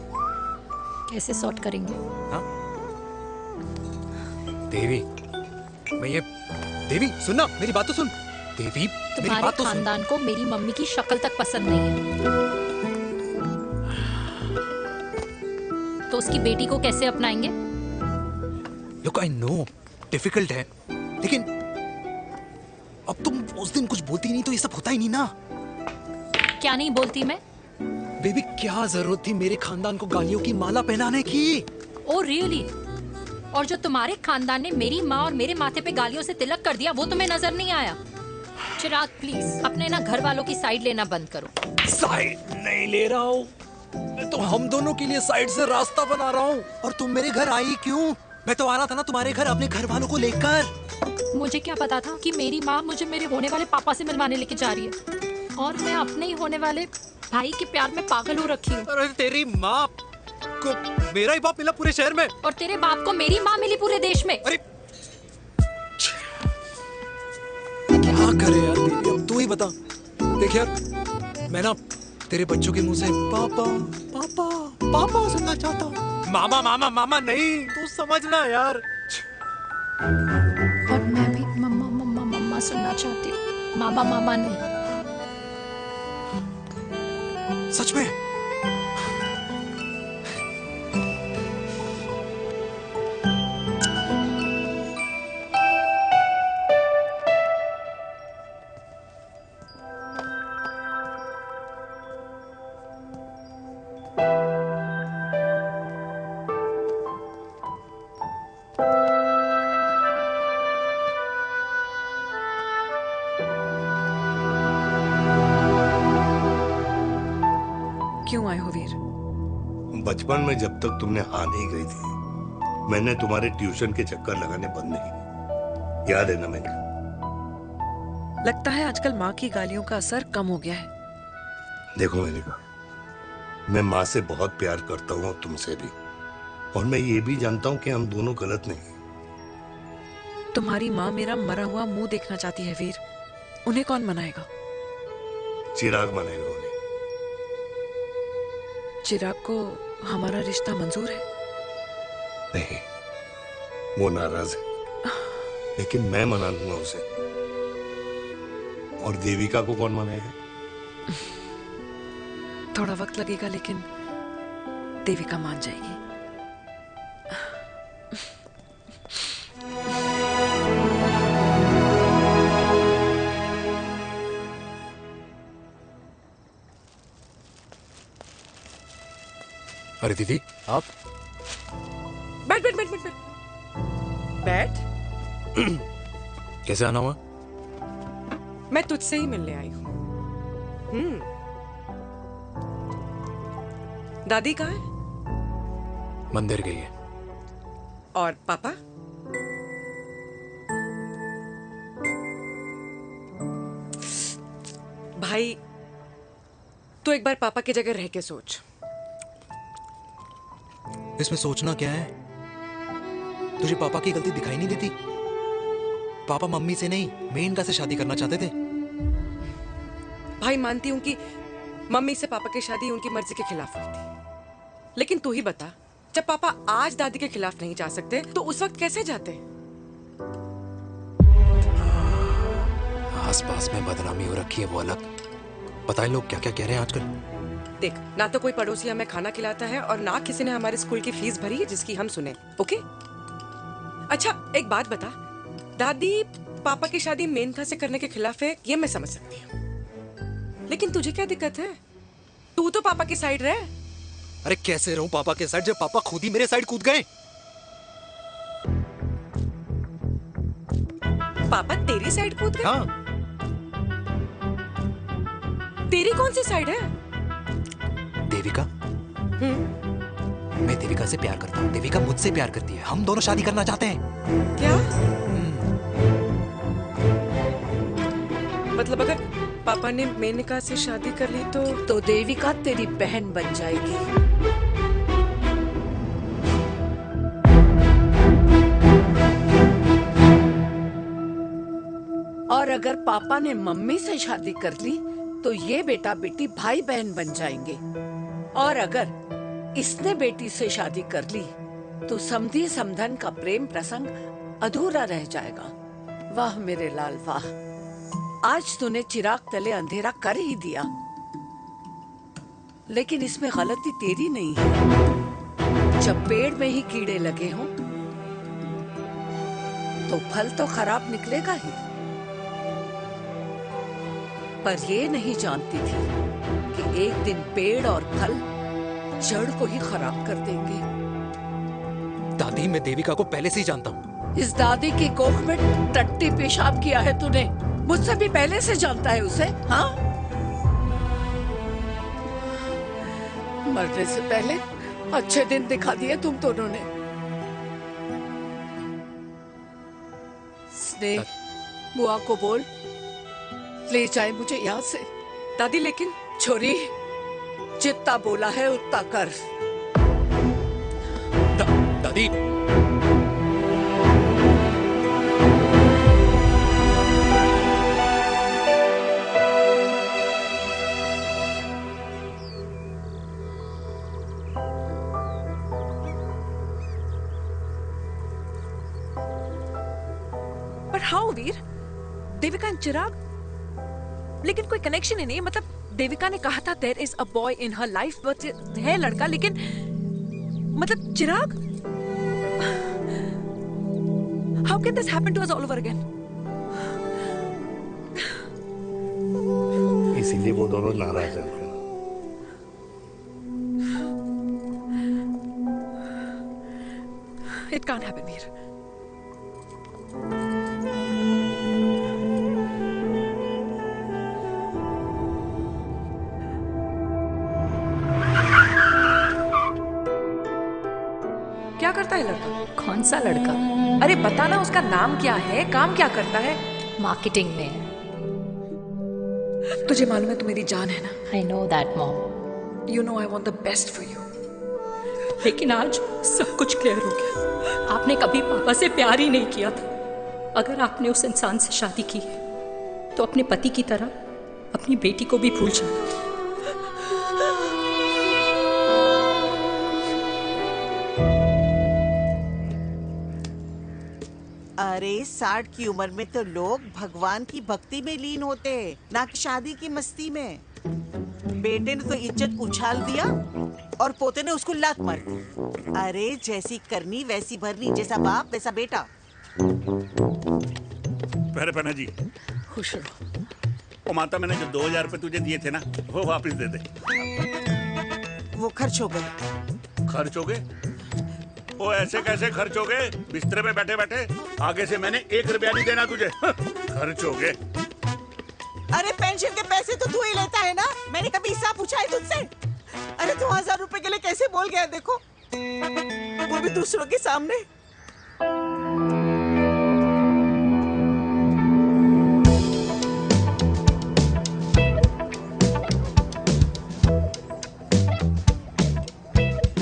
कैसे सॉर्ट करेंगे? हाँ? देवी, देवी सुनना, मेरी बात तो सुन। देवी, मेरी तुम्हारे बात तो सुन। खानदान को मेरी मम्मी की शक्ल तक पसंद नहीं है, तो उसकी बेटी को कैसे अपनाएंगे? Look, I know, डिफिकल्ट है, लेकिन अब तुम उस दिन कुछ बोलती नहीं तो ये सब होता ही नहीं ना। क्या नहीं बोलती मैं? बेबी, क्या जरूरत थी मेरे खानदान को गालियों की माला पहनाने की? Oh really? और जो तुम्हारे खानदान ने मेरी माँ और मेरे माथे पे गालियों से तिलक कर दिया, वो तुम्हें नजर नहीं आया? चिराग प्लीज अपने ना घर वालों की साइड लेना बंद करो। साइड नहीं ले रहा हूँ, मैं तो हम दोनों के लिए साइड से रास्ता बना रहा हूँ। और तुम मेरे घर आई क्यों? मैं तो आ रहा था ना तुम्हारे घर अपने घर वालों को लेकर। मुझे क्या पता था कि मेरी माँ मुझे मेरे होने वाले पापा से मिलवाने लेके जा रही है, और मैं अपने ही होने वाले भाई के प्यार में पागल हो रखी हूँ। अरे तेरी माँ को मेरा ही बाप मिला पूरे शहर में, और तेरे बाप को मेरी माँ मिली पूरे देश में। अरे क्या करे यार दीदी, अब तू ही बता। देख यार, मैं ना तेरे बच्चों के मुंह से पापा पापा पापा सुनना चाहता हूँ, मामा मामा मामा नहीं, तू समझना यार। और मैं भी मम्मा मम्मा मम्मा सुनना चाहती हूँ, मामा मामा नहीं। सच में? क्यों आए हो वीर? बचपन में जब तक तुमने हाँ नहीं कही थी, मैंने तुम्हारे ट्यूशन के चक्कर लगाने बंद नहीं, याद है ना मैंने? लगता है आजकल माँ की गालियों का असर कम हो गया है। देखो मेरिका, मैं माँ से बहुत प्यार करता हूँ और तुमसे भी, और मैं ये भी जानता हूँ कि हम दोनों गलत नहीं। तुम्हारी माँ मेरा मरा हुआ मुंह देखना चाहती है वीर, उन्हें कौन मनाएगा? चिराग मनाएगा उन्हें। चिराग को हमारा रिश्ता मंजूर है? नहीं, वो नाराज है, लेकिन मैं मना दूंगा उसे। और देविका को कौन मनाएगा? थोड़ा वक्त लगेगा, लेकिन देविका मान जाएगी। अरे दीदी, आप बैठ बैठ बैठ बैठ बैठ। बैठ। कैसे आना हुआ? मैं तुझसे ही मिलने आई हूँ। दादी कहाँ है? मंदिर गई है। और पापा? भाई, तू एक बार पापा की जगह रह के सोच। इसमें सोचना क्या है? तुझे पापा की गलती दिखाई नहीं देती? पापा मम्मी से नहीं, मेनका से शादी करना चाहते थे। भाई, मानती हूँ कि मम्मी से पापा की शादी उनकी मर्जी के खिलाफ हुई थी, लेकिन तू ही बता, जब पापा आज दादी के खिलाफ नहीं जा सकते तो उस वक्त कैसे जाते? हाँ, आसपास में बदनामी हो रखी है वो अलग, पता है लोग क्या क्या कह रहे हैं आजकल। देख, ना तो कोई पड़ोसी हमें खाना खिलाता है और ना किसी ने हमारे स्कूल की फीस भरी है जिसकी हम सुने। ओके? अच्छा एक बात बता, दादी पापा की शादी मेनका से करने के खिलाफ है, ये मैं समझ सकती हूँ, लेकिन तुझे क्या दिक्कत है? तू तो पापा की साइड रहे। अरे कैसे रहूं पापा के साइड जब पापा खुद ही मेरे साइड कूद गए। पापा तेरी साइड कूद गए? हाँ। तेरी कौन सी साइड है? देविका। मैं देविका से प्यार करता हूँ, देविका मुझसे प्यार करती है, हम दोनों शादी करना चाहते हैं। क्या? मतलब अगर पापा ने मेनका से शादी कर ली तो देविका तेरी बहन बन जाएगी। और अगर पापा ने मम्मी से शादी कर ली तो ये बेटा बेटी भाई बहन बन जाएंगे। और अगर इसने बेटी से शादी कर ली तो समधी समधन का प्रेम प्रसंग अधूरा रह जाएगा। वाह मेरे लाल वाह, आज तूने चिराग तले अंधेरा कर ही दिया, लेकिन इसमें गलती तेरी नहीं है। जब पेड़ में ही कीड़े लगे हों तो फल तो खराब निकलेगा ही। पर ये नहीं जानती थी कि एक दिन पेड़ और फल जड़ को ही खराब कर देंगे। दादी मैं देविका को पहले से ही जानता हूँ। इस दादी की कोख में टट्टी पेशाब किया है तूने, मुझसे भी पहले से जानता है उसे। हाँ, मरने से पहले अच्छे दिन दिखा दिए तुम दोनों ने। स्नेह, बुआ को बोल ले जाए मुझे यहाँ से। दादी लेकिन छोरी, जितना बोला है उतना कर। दादी पर हाउ वीर, देविका एंड चिराग, लेकिन कोई कनेक्शन ही नहीं। मतलब देविका ने कहा था there is a boy in her life, but है लड़का, लेकिन मतलब Chirag, how can this happen to us all over again? इसीलिए वो दोनों नाराज हैं। It can't happen Veer. क्या करता है लड़का? कौन सा लड़का? अरे बता ना, उसका नाम क्या है, काम क्या करता है? मार्केटिंग में। तुझे मालूम है तू मेरी जान है ना? I know that mom. You know I want the best for you. लेकिन आज सब कुछ क्लियर हो गया। आपने कभी पापा से प्यार ही नहीं किया था। अगर आपने उस इंसान से शादी की है तो अपने पति की तरह अपनी बेटी को भी भूल जाना। अरे 60 की उम्र में तो लोग भगवान की भक्ति में लीन होते हैं, ना कि शादी की मस्ती में। बेटे ने तो इज्जत उछाल दिया और पोते ने उसको लात मार दी। अरे जैसी करनी वैसी भरनी, जैसा बाप वैसा बेटा। पहले पन्ना जी खुश रहो। ओ माता, मैंने जो 2000 रुपए तुझे दिए थे ना, वो वापस दे दे। वो खर्च हो गए। खर्च हो गए? ओ ऐसे कैसे खर्च हो गए? बिस्तर पे बैठे बैठे। आगे से मैंने 1 रुपया नहीं देना तुझे। खर्च हो गए। अरे पेंशन के पैसे तो तू ही लेता है ना, मैंने कभी हिसाब पूछा है तुझसे? अरे 2000 रुपए के लिए कैसे बोल गया देखो, वो भी दूसरों के सामने।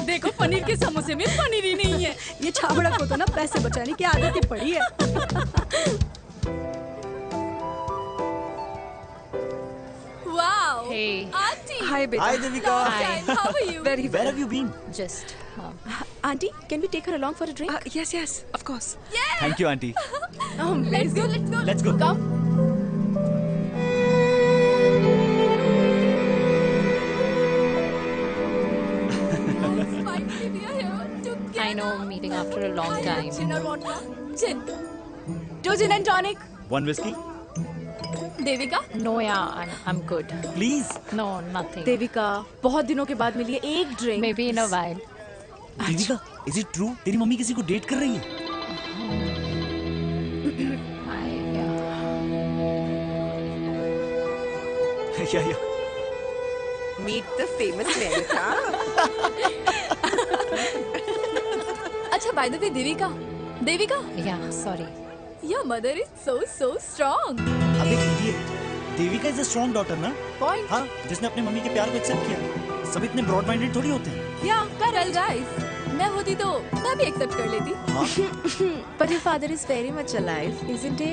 देखो पनीर के समोसे में पनीर ही नहीं है। ये छाबड़ा को तो ना पैसे बचाने की आदत ही पड़ी है। Wow! Hey. Auntie! Hi, beta. Hi, Devika. Long time. How are you? Very Where well. have you been? Just Auntie, can we take her along for a drink? Yes, of course. Yeah! Thank you, Auntie. Let's go, let's go. Let's go. Come. after a long time. Gin or vodka? Gin. 2 gin and tonic. 1 whiskey? Devika? No, yeah, I'm good. Please. No, nothing. Devika, बहुत दिनों के बाद मिली है, एक drink. Maybe in a while. Devika, is it true? तेरी mummy किसी को date कर रही है? Yeah. Meet the famous America. अच्छा, by the way, Devika. Yeah, sorry. Your mother is so strong. अबे idiot. Devika is a strong daughter ना? Point. हाँ, जिसने अपने मम्मी के प्यार को एक्सेप्ट किया। सब इतने ब्रॉड माइंडेड थोड़ी होते हैं। Yeah, correct guys. मैं होती तो मैं भी एक्सेप्ट कर लेती. हाँ? But your father is very much alive, isn't he?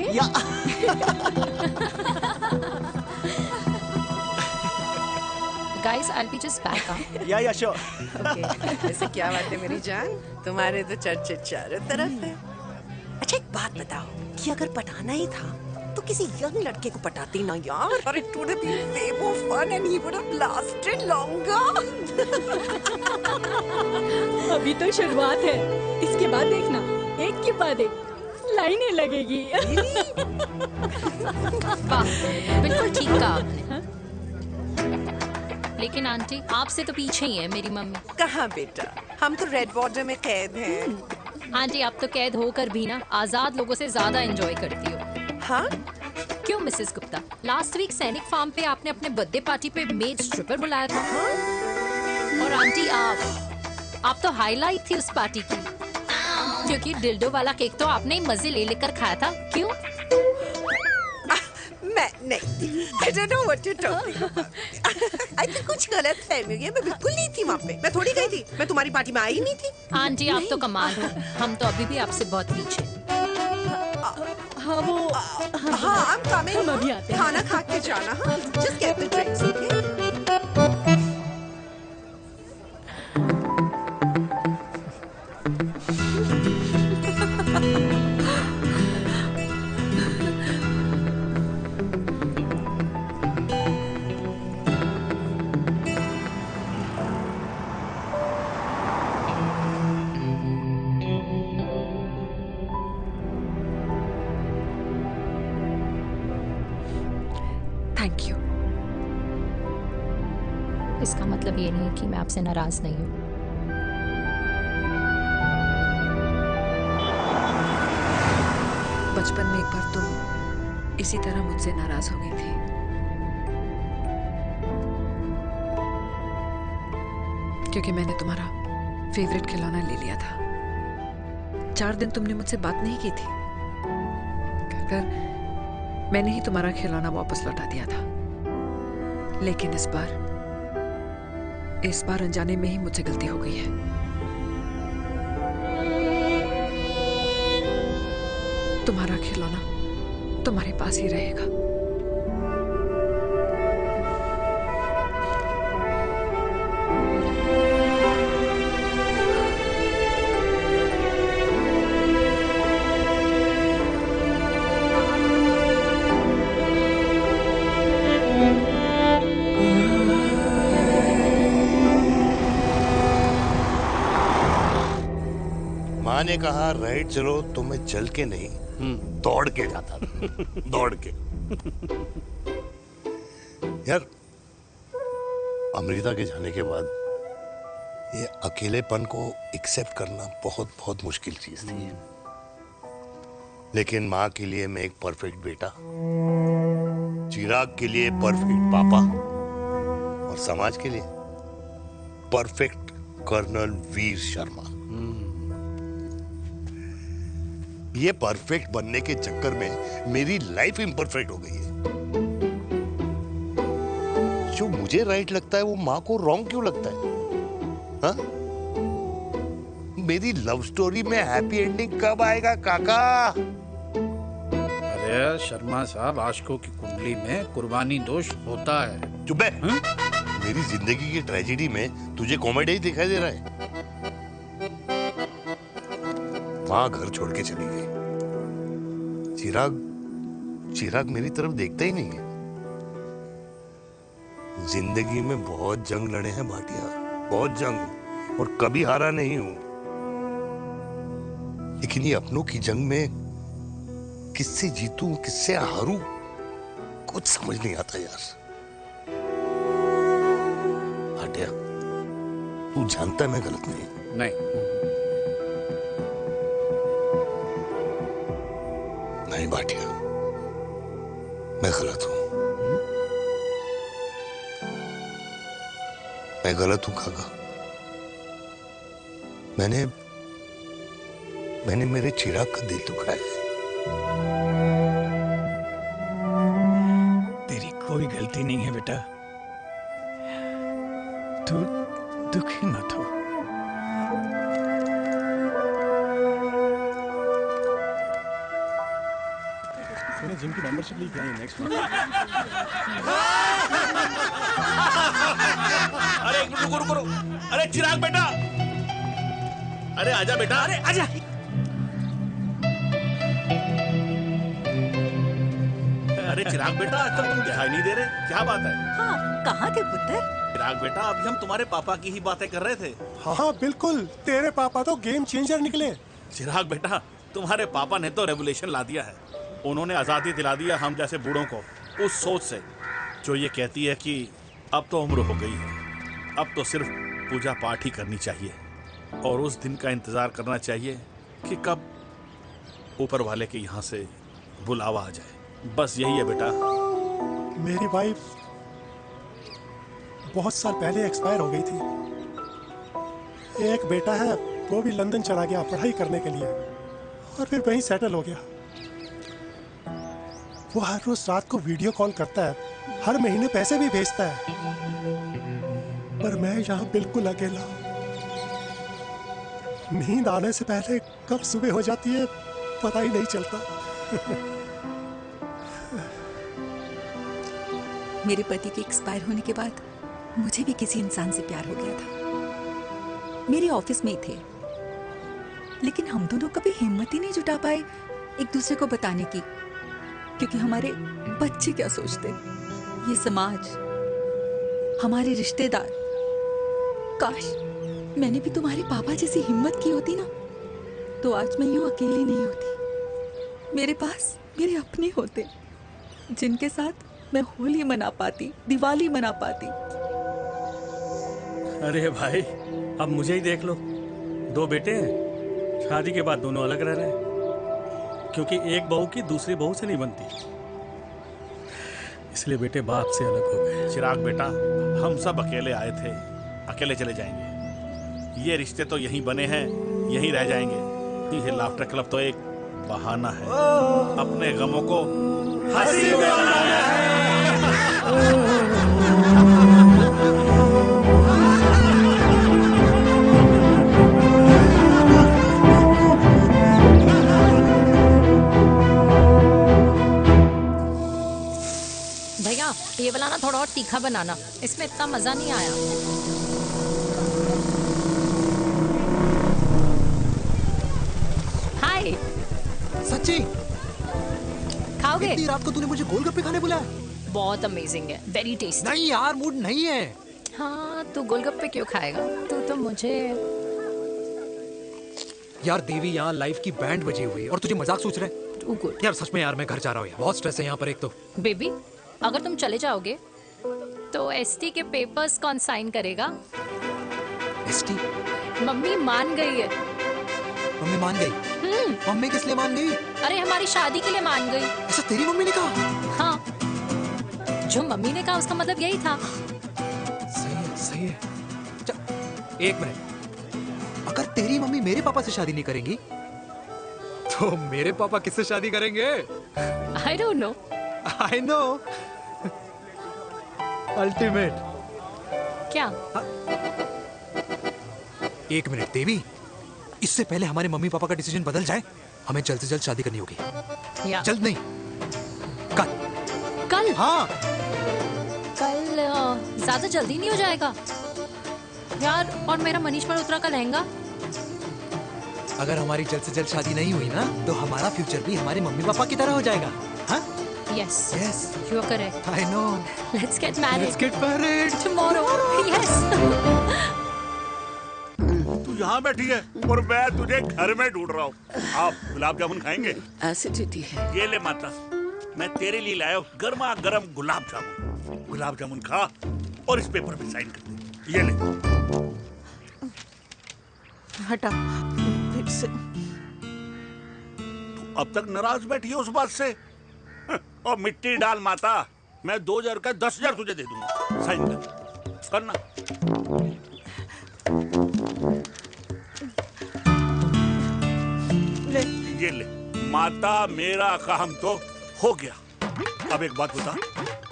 Guys, I'll be just back. Yeah, sure. Okay. ऐसे क्या बात है मेरी जान? तुम्हारे तो चर्चे चारों तरफ है. अच्छा एक बात बताओ कि अगर पटाना ही था तो किसी यंग लड़के को पटाती ना यार. और it would have been way more fun and he would have lasted longer. अभी तो शुरुआत है. इसके बाद देखना, एक के बाद एक लाइनें लगेगी. वाह, बिल्कुल ठीक कहा आपने. लेकिन आंटी, आपसे तो पीछे ही है मेरी मम्मी. कहाँ बेटा, हम तो रेड वाटर में कैद हैं. आंटी, आप तो कैद होकर भी ना आजाद लोगों से ज्यादा एंजॉय करती हो. हाँ? क्यों मिसेस गुप्ता, लास्ट वीक सैनिक फार्म पे आपने अपने बर्थडे पार्टी पे मेड स्ट्रिपर बुलाया था. और आंटी, आप तो हाईलाइट थी उस पार्टी की, क्योंकि डिल्डो वाला केक तो आपने ही मजे ले लेकर खाया था. क्यों? मैं नहीं. I don't know what you're talking about. I think कुछ गलत फहमी हुई है. मैं बिल्कुल नहीं थी वहाँ पे. मैं थोड़ी गई थी. मैं तुम्हारी पार्टी में आई ही नहीं थी. आंटी, आप तो कमाल हो. हम तो अभी भी आपसे बहुत पीछे. हाँ वो. हाँ, I'm coming. हम अभी आते हैं. खाना खा के जाना. हाँ, just get the drinks, okay? Thank you. इसका मतलब ये नहीं कि मैं आपसे नाराज नहीं हूँ. बचपन में एक बार तुम इसी तरह मुझसे नाराज हो गई थी. क्योंकि मैंने तुम्हारा फेवरेट खिलौना ले लिया था. 4 दिन तुमने मुझसे बात नहीं की थी. कहकर मैंने ही तुम्हारा खिलौना वापस लौटा दिया था. लेकिन इस बार अनजाने में ही मुझसे गलती हो गई है. तुम्हारा खिलौना तुम्हारे पास ही रहेगा. माँ ने कहा राइट चलो, तो मैं चल के नहीं दौड़ के जाता था. दौड़ के. यार, अमृता के जाने के बाद ये अकेलेपन को एक्सेप्ट करना बहुत बहुत मुश्किल चीज थी. लेकिन माँ के लिए मैं एक परफेक्ट बेटा, चिराग के लिए परफेक्ट पापा और समाज के लिए परफेक्ट कर्नल वीर शर्मा. ये परफेक्ट बनने के चक्कर में मेरी लाइफ इम्परफेक्ट हो गई है. जो मुझे राइट लगता है वो माँ को रॉन्ग क्यों लगता है? हाँ? मेरी लव स्टोरी में हैप्पी एंडिंग कब आएगा काका? अरे शर्मा साहब, आशिकों की कुंडली में कुर्बानी दोष होता है. चुप है. मेरी जिंदगी की ट्रेजेडी में तुझे कॉमेडी ही दिखाई दे रहा है. माँ घर छोड़ के चली गई. चिराग मेरी तरफ देखता ही नहीं है. जिंदगी में बहुत जंग लड़े हैं भाटिया, बहुत जंग, और कभी हारा नहीं हूं. लेकिन ये अपनों की जंग में किससे जीतूं किससे हारूं कुछ समझ नहीं आता यार। हटिया, तू जानता है मैं गलत नहीं। नहीं भाटिया, मैं गलत हूं। मैं गलत हूं काका। मैंने मेरे चिराग का दिल दुखाया है। तेरी कोई गलती नहीं है बेटा, तू दुखी मत हो। मैंने जिम की मेंबरशिप ली क्या नेक्स्ट अरे रुको रुको रुको, अरे चिराग बेटा, अरे आजा बेटा, अरे आजा। अरे चिराग बेटा, आजकल तुम दिखाई नहीं दे रहे, क्या बात है? हाँ, कहाँ थे पुत्र? चिराग बेटा, अभी हम तुम्हारे पापा की ही बातें कर रहे थे। हाँ बिल्कुल, तेरे पापा तो गेम चेंजर निकले। चिराग बेटा, तुम्हारे पापा ने तो रेवोल्यूशन ला दिया है। उन्होंने आज़ादी दिला दिया हम जैसे बूढ़ों को, उस सोच से जो ये कहती है कि अब तो उम्र हो गई है, अब तो सिर्फ पूजा पाठ ही करनी चाहिए और उस दिन का इंतज़ार करना चाहिए कि कब ऊपर वाले के यहाँ से बुलावा आ जाए। बस यही है बेटा। मेरी वाइफ बहुत साल पहले एक्सपायर हो गई थी। एक बेटा है, वो भी लंदन चला गया पढ़ाई करने के लिए और फिर वहीं सेटल हो गया। वो हर रोज रात को वीडियो कॉल करता है, हर महीने पैसे भी भेजता है, पर मैं यहाँ बिल्कुल अकेला हूँ। नींद आने से पहले कब सुबह हो जाती है पता ही नहीं चलता। मेरे पति के एक्सपायर होने के बाद मुझे भी किसी इंसान से प्यार हो गया था। मेरे ऑफिस में ही थे, लेकिन हम दोनों कभी हिम्मत ही नहीं जुटा पाए एक दूसरे को बताने की, क्योंकि हमारे बच्चे क्या सोचते, ये समाज, हमारे रिश्तेदार। काश मैंने भी तुम्हारे पापा जैसी हिम्मत की होती ना, तो आज मैं यूं अकेली नहीं होती। मेरे पास मेरे अपने होते जिनके साथ मैं होली मना पाती, दिवाली मना पाती। अरे भाई, अब मुझे ही देख लो, 2 बेटे हैं, शादी के बाद दोनों अलग रह रहे हैं, क्योंकि एक बहू की दूसरी बहू से नहीं बनती, इसलिए बेटे बाप से अलग हो गए। चिराग बेटा, हम सब अकेले आए थे, अकेले चले जाएंगे। ये रिश्ते तो यहीं बने हैं, यहीं रह जाएंगे। ये लाफ्टर क्लब तो एक बहाना है अपने गमों को हंसी में बनाना है। भैया ये वाला ना थोड़ा और तीखा बनाना, इसमें इतना मजा नहीं आया। हाय, सच्ची खाओगे? इतनी रात को तूने मुझे गोलगप्पे खाने बुलाया? बहुत अमेजिंग है, वेरी टेस्टी। नहीं यार, मूड नहीं है। हाँ, तू गोलगप्पे क्यों खाएगा? तू तो मुझे। यार देवी, यहाँ लाइफ की बैंड बजी हुई है और तुझे मजाक सोच रहे? यार सच में यार, मैं घर जा रहा हूँ यार, बहुत स्ट्रेस है यहाँ पर। एक तो बेबी, अगर तुम चले जाओगे तो एसटी के पेपर्स कौन साइन करेगा? एसटी? मम्मी मान गई है। मम्मी मान गई? मम्मी किस लिए मान गई? अरे हमारी शादी के लिए मान गई। ऐसा तेरी मम्मी ने कहा? हाँ, जो मम्मी ने कहा उसका मतलब यही था। सही है, सही है। एक मिनट, अगर तेरी मम्मी मेरे पापा से शादी नहीं करेंगी तो मेरे पापा किससे शादी करेंगे? I don't know. I know. Ultimate. क्या? एक मिनट देवी, इससे पहले हमारे मम्मी पापा का डिसीजन बदल जाए, हमें जल्द से जल्द शादी करनी होगी। जल्द नहीं, कल। कल? हाँ। कल ज्यादा जल्दी नहीं हो जाएगा यार? और मेरा मनीष मल्होत्रा का लहंगा? अगर हमारी जल्द से जल्द शादी नहीं हुई ना, तो हमारा फ्यूचर भी हमारे मम्मी पापा की तरह हो जाएगा। हाँ? Yes. Yes. You are correct. I know. Let's get married. Let's get married tomorrow. Yes. तू यहाँ बैठी है और मैं तुझे घर में ढूंढ रहा हूँ। आप गुलाब जामुन खाएंगे? एसिडिटी है। ये ले माता, मैं तेरे लिए लाया हूँ गर्मा गर्म गुलाब जामुन। गुलाब जामुन खा और इस पेपर पे साइन कर दे। ये ले। हटा फिर से। तू अब तक नाराज बैठी है उस बात से? और मिट्टी डाल माता, मैं 2000 का 10,000 तुझे दे दूंगा। साइन कर, करना। ले। ये ले माता, मेरा काम तो हो गया। अब एक बात बता,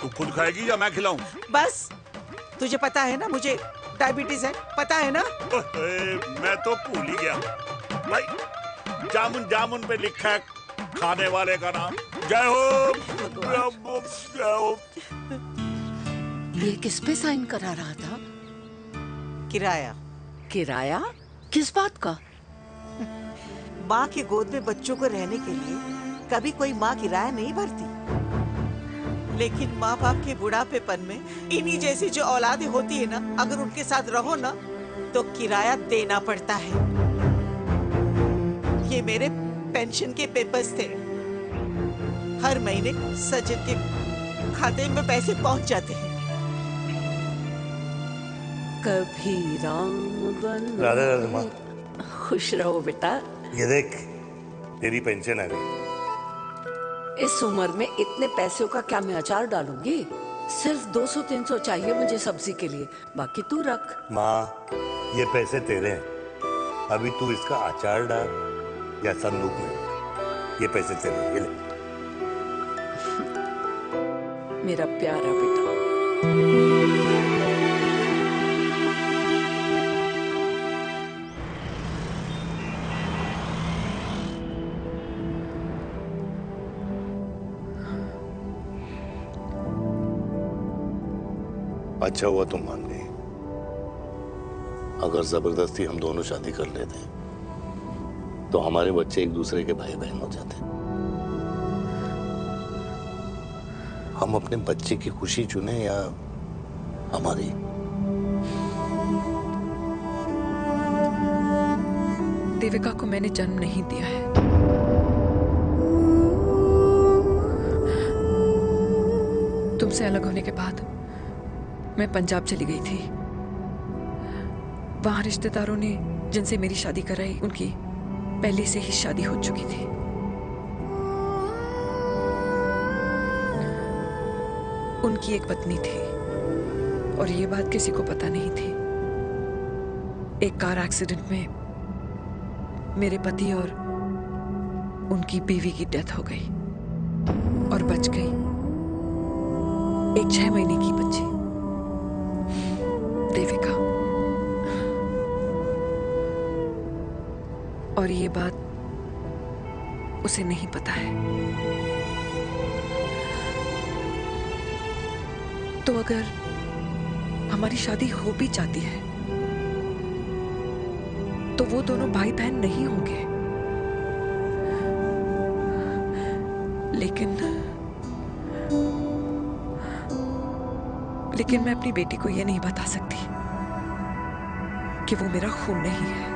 तू खुद खाएगी या मैं खिलाऊं? बस, तुझे पता है ना मुझे डायबिटीज है, पता है ना? मैं तो भूल ही गया भाई। जामुन जामुन पे लिखा है खाने वाले का नाम। जय हो, जय हो। ये किस पे साइन करा रहा था? किराया। किराया? किस बात का? माँ की गोद में बच्चों को रहने के लिए कभी कोई माँ किराया नहीं भरती, लेकिन माँ बाप के बुढ़ापेपन में इन्हीं जैसी जो औलादें होती है ना, अगर उनके साथ रहो ना तो किराया देना पड़ता है। ये मेरे पेंशन के पेपर्स थे। हर महीने सचिन के खाते में पैसे पहुंच जाते हैं। कभी राम बन। राधे राधे माँ। खुश रहो बेटा। ये देख, तेरी पेंशन आ गई। इस उम्र में इतने पैसों का क्या मैं अचार डालूंगी? सिर्फ 200-300 चाहिए मुझे सब्जी के लिए, बाकी तू रख। माँ, ये पैसे तेरे हैं। अभी तू इसका अचार डाल या संदूक में रख। ये पैसे तेरे हैं, ये ले। मेरा प्यारा बेटा। अच्छा हुआ तुम मान गई। अगर जबरदस्ती हम दोनों शादी कर लेते तो हमारे बच्चे एक दूसरे के भाई बहन हो जाते। हम अपने बच्चे की खुशी चुने या हमारी? देविका को मैंने जन्म नहीं दिया है। तुमसे अलग होने के बाद मैं पंजाब चली गई थी। वहां रिश्तेदारों ने जिनसे मेरी शादी कराई, उनकी पहले से ही शादी हो चुकी थी। उनकी एक पत्नी थी और ये बात किसी को पता नहीं थी। एक कार एक्सीडेंट में मेरे पति और उनकी बीवी की डेथ हो गई और बच गई एक 6 महीने की बच्ची, देविका। और ये बात उसे नहीं पता है। तो अगर हमारी शादी हो भी जाती है तो वो दोनों भाई बहन नहीं होंगे। लेकिन मैं अपनी बेटी को ये नहीं बता सकती कि वो मेरा खून नहीं है।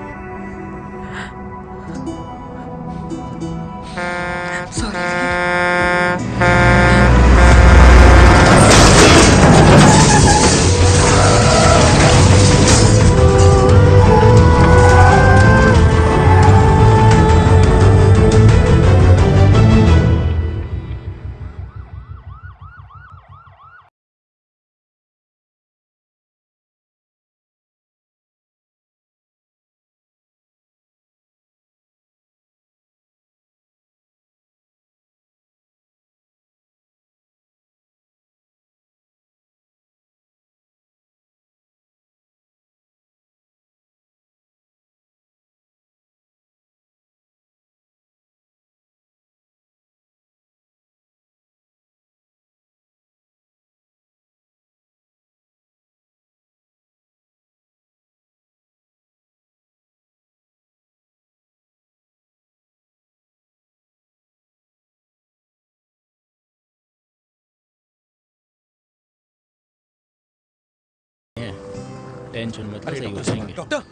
टेंशन मत, सही हो जाएंगे। डॉक्टर,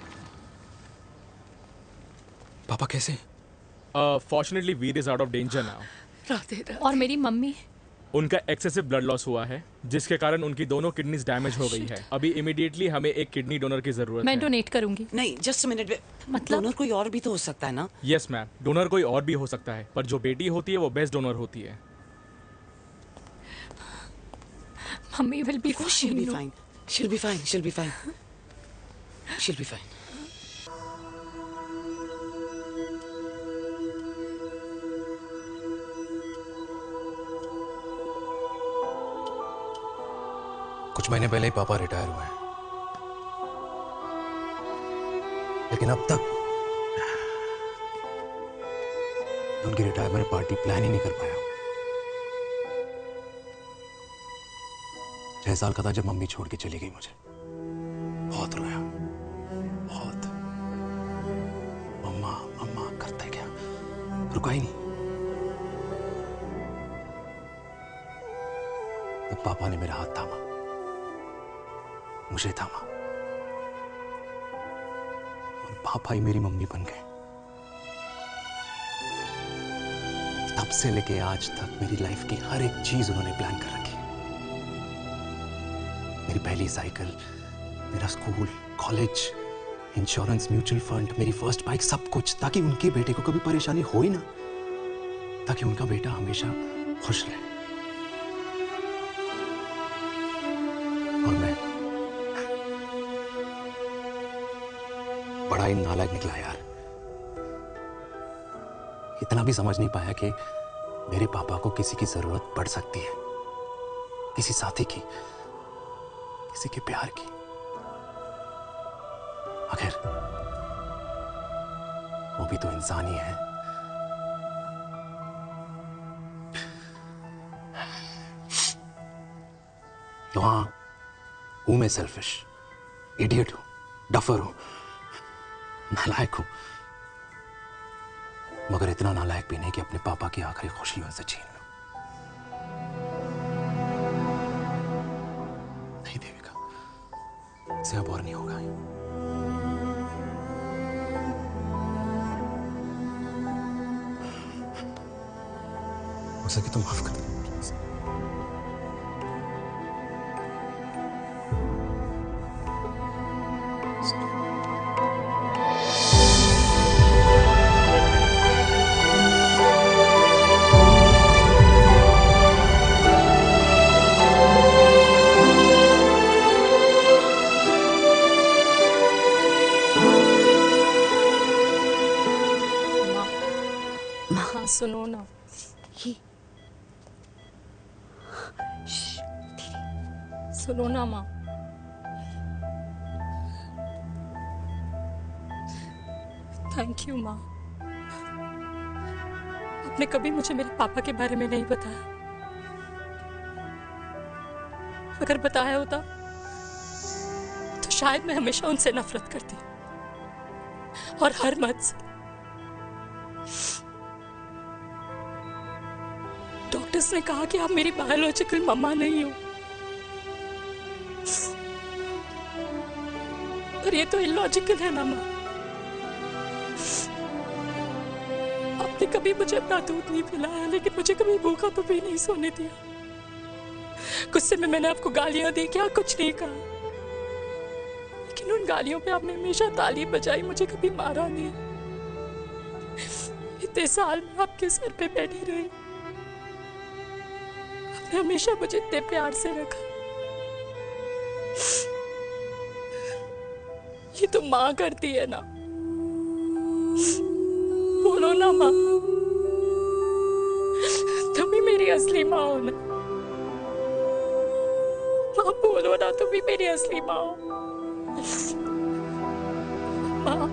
पापा कैसे? Fortunately Veer is out of danger now. Radhe Radhe. और मेरी मम्मी? उनका एक्सेसिव ब्लड लॉस हुआ है जिसके कारण उनकी दोनों किडनीज डैमेज हो गई है। अभी इमीडिएटली हमें एक किडनी डोनर की जरूरत मैं है। डोनेट करूंगी। नहीं, जस्ट मिनट। मतलब डोनर कोई और भी तो हो सकता है ना? यस मैम, डोनर कोई और भी हो सकता है, पर जो बेटी होती है वो बेस्ट डोनर होती है। Mummy will be She'll be fine. She'll be fine. She'll be fine. She'll be fine. कुछ महीने पहले ही पापा रिटायर हुए हैं, लेकिन अब तक उनकी रिटायरमेंट पार्टी प्लान ही नहीं कर पाया। 6 साल का था जब मम्मी छोड़ के चली गई मुझे। बहुत रोया, बहुत। मम्मा मम्मा करते क्या, रुका ही नहीं। तब पापा ने मेरा हाथ थामा, मुझे थामा, और पापा ही मेरी मम्मी बन गए। तब से लेके आज तक मेरी लाइफ की हर एक चीज उन्होंने प्लान कर रखी। मेरी पहली साइकिल, मेरा school, college, insurance, mutual fund, मेरी फर्स्ट बाइक, सब कुछ, ताकि उनके बेटे को कभी परेशानी हो ही ना, ताकि उनका बेटा हमेशा खुश रहे। और मैं बड़ा ही नालायक निकला यार। इतना भी समझ नहीं पाया कि मेरे पापा को किसी की जरूरत पड़ सकती है, किसी साथी की, किसी के प्यार की। आखिर वो भी तो इंसान ही है। तो हाँ, हूं मैं सेल्फिश, इडियट हूं, डफर हूं, नालायक हूं, मगर इतना नालायक भी नहीं कि अपने पापा की आखिरी खुशी उनसे छीन लूं। नहीं देविका, इसे अब और नहीं होगा। हो सके तो माफ कर दो। हाँ, सुनो ना। सुनो ना माँ। थैंक यू माँ। आपने कभी मुझे मेरे पापा के बारे में नहीं बताया। अगर बताया होता तो शायद मैं हमेशा उनसे नफरत करती, और हर मत से। डॉक्टर्स ने कहा कि आप मेरी बायोलॉजिकल मम्मा नहीं हो, पर ये तो इलॉजिकल है ना माँ। आपने कभी मुझे अपना दूध नहीं पिलाया, लेकिन मुझे कभी भूखा तो भी नहीं सोने दिया। गुस्से में मैंने आपको गालियां दी, क्या कुछ नहीं कहा, लेकिन उन गालियों पे आपने हमेशा ताली बजाई, मुझे कभी मारा नहीं। इतने साल में आपके सर पे बैठी रही, आपने हमेशा मुझे इतने प्यार से रखा। ये तो माँ करती है ना, बोलो ना माँ, तुम ही मेरी असली माँ हो ना। माँ बोलो ना, तुम ही मेरी असली माँ हो। माँ,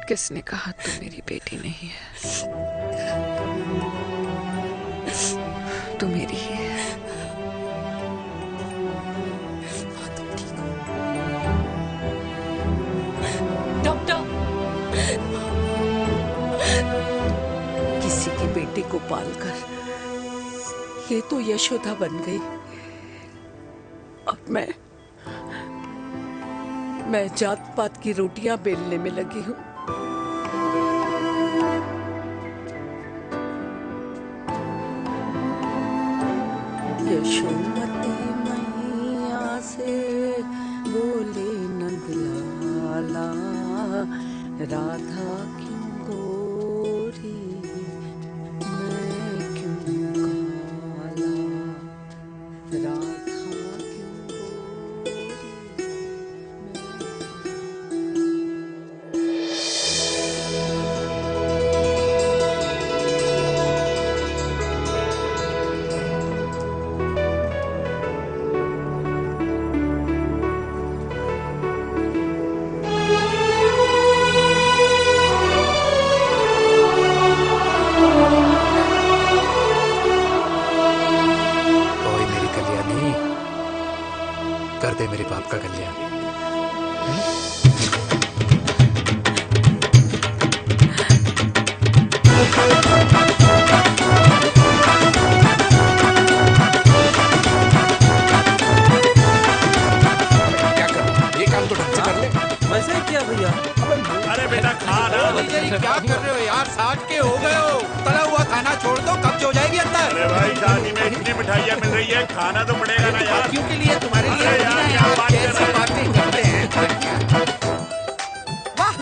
किसने कहा तू मेरी बेटी नहीं है? तू मेरी ही है। डॉक्टर, किसी की बेटी को पालकर ये तो यशोदा बन गई, अब मैं जात पात की रोटियां बेलने में लगी हूँ। यशोमती मैया से बोले नंदलाला, राधा क्यों गोरी मैं क्यों काला, राधा कर दे मेरे बाप का कल्याण। क्या कर, ये काम तो ढंग से कर ले। वैसे ही किया भैया। अरे बेटा खा ना। क्या कर रहे हो यार, 60 के हो गए हो, तला हुआ खाना छोड़ दो, कब्ज हो जाएगी अंदर। अरे भाई शादी में इतनी मिठाइयाँ मिल रही है, खाना तो पड़ेगा ना यार। क्यों के लिए तुम्हारे लिए अरे यार क्या बात कर रहे बातें करते हैं। वाह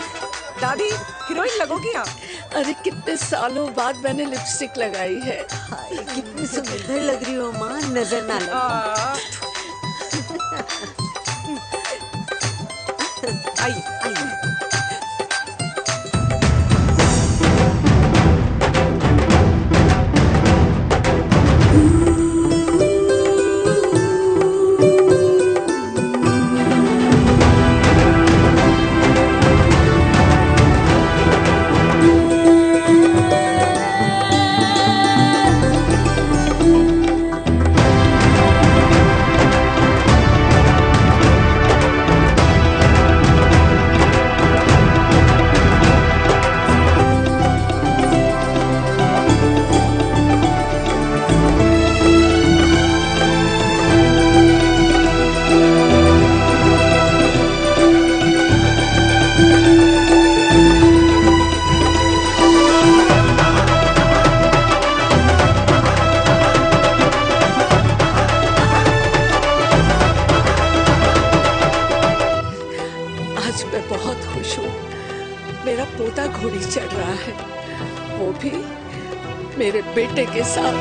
दादी, हीरोइन लगोगी आप। अरे कितने सालों बाद मैंने लिपस्टिक लगाई है। हाय, कितनी सुंदर लग रही हो माँ, नजर ना लगे। आइए आइए। आज मैं बहुत खुश हूँ। मेरा पोता घोड़ी चढ़ रहा है, वो भी मेरे बेटे के साथ।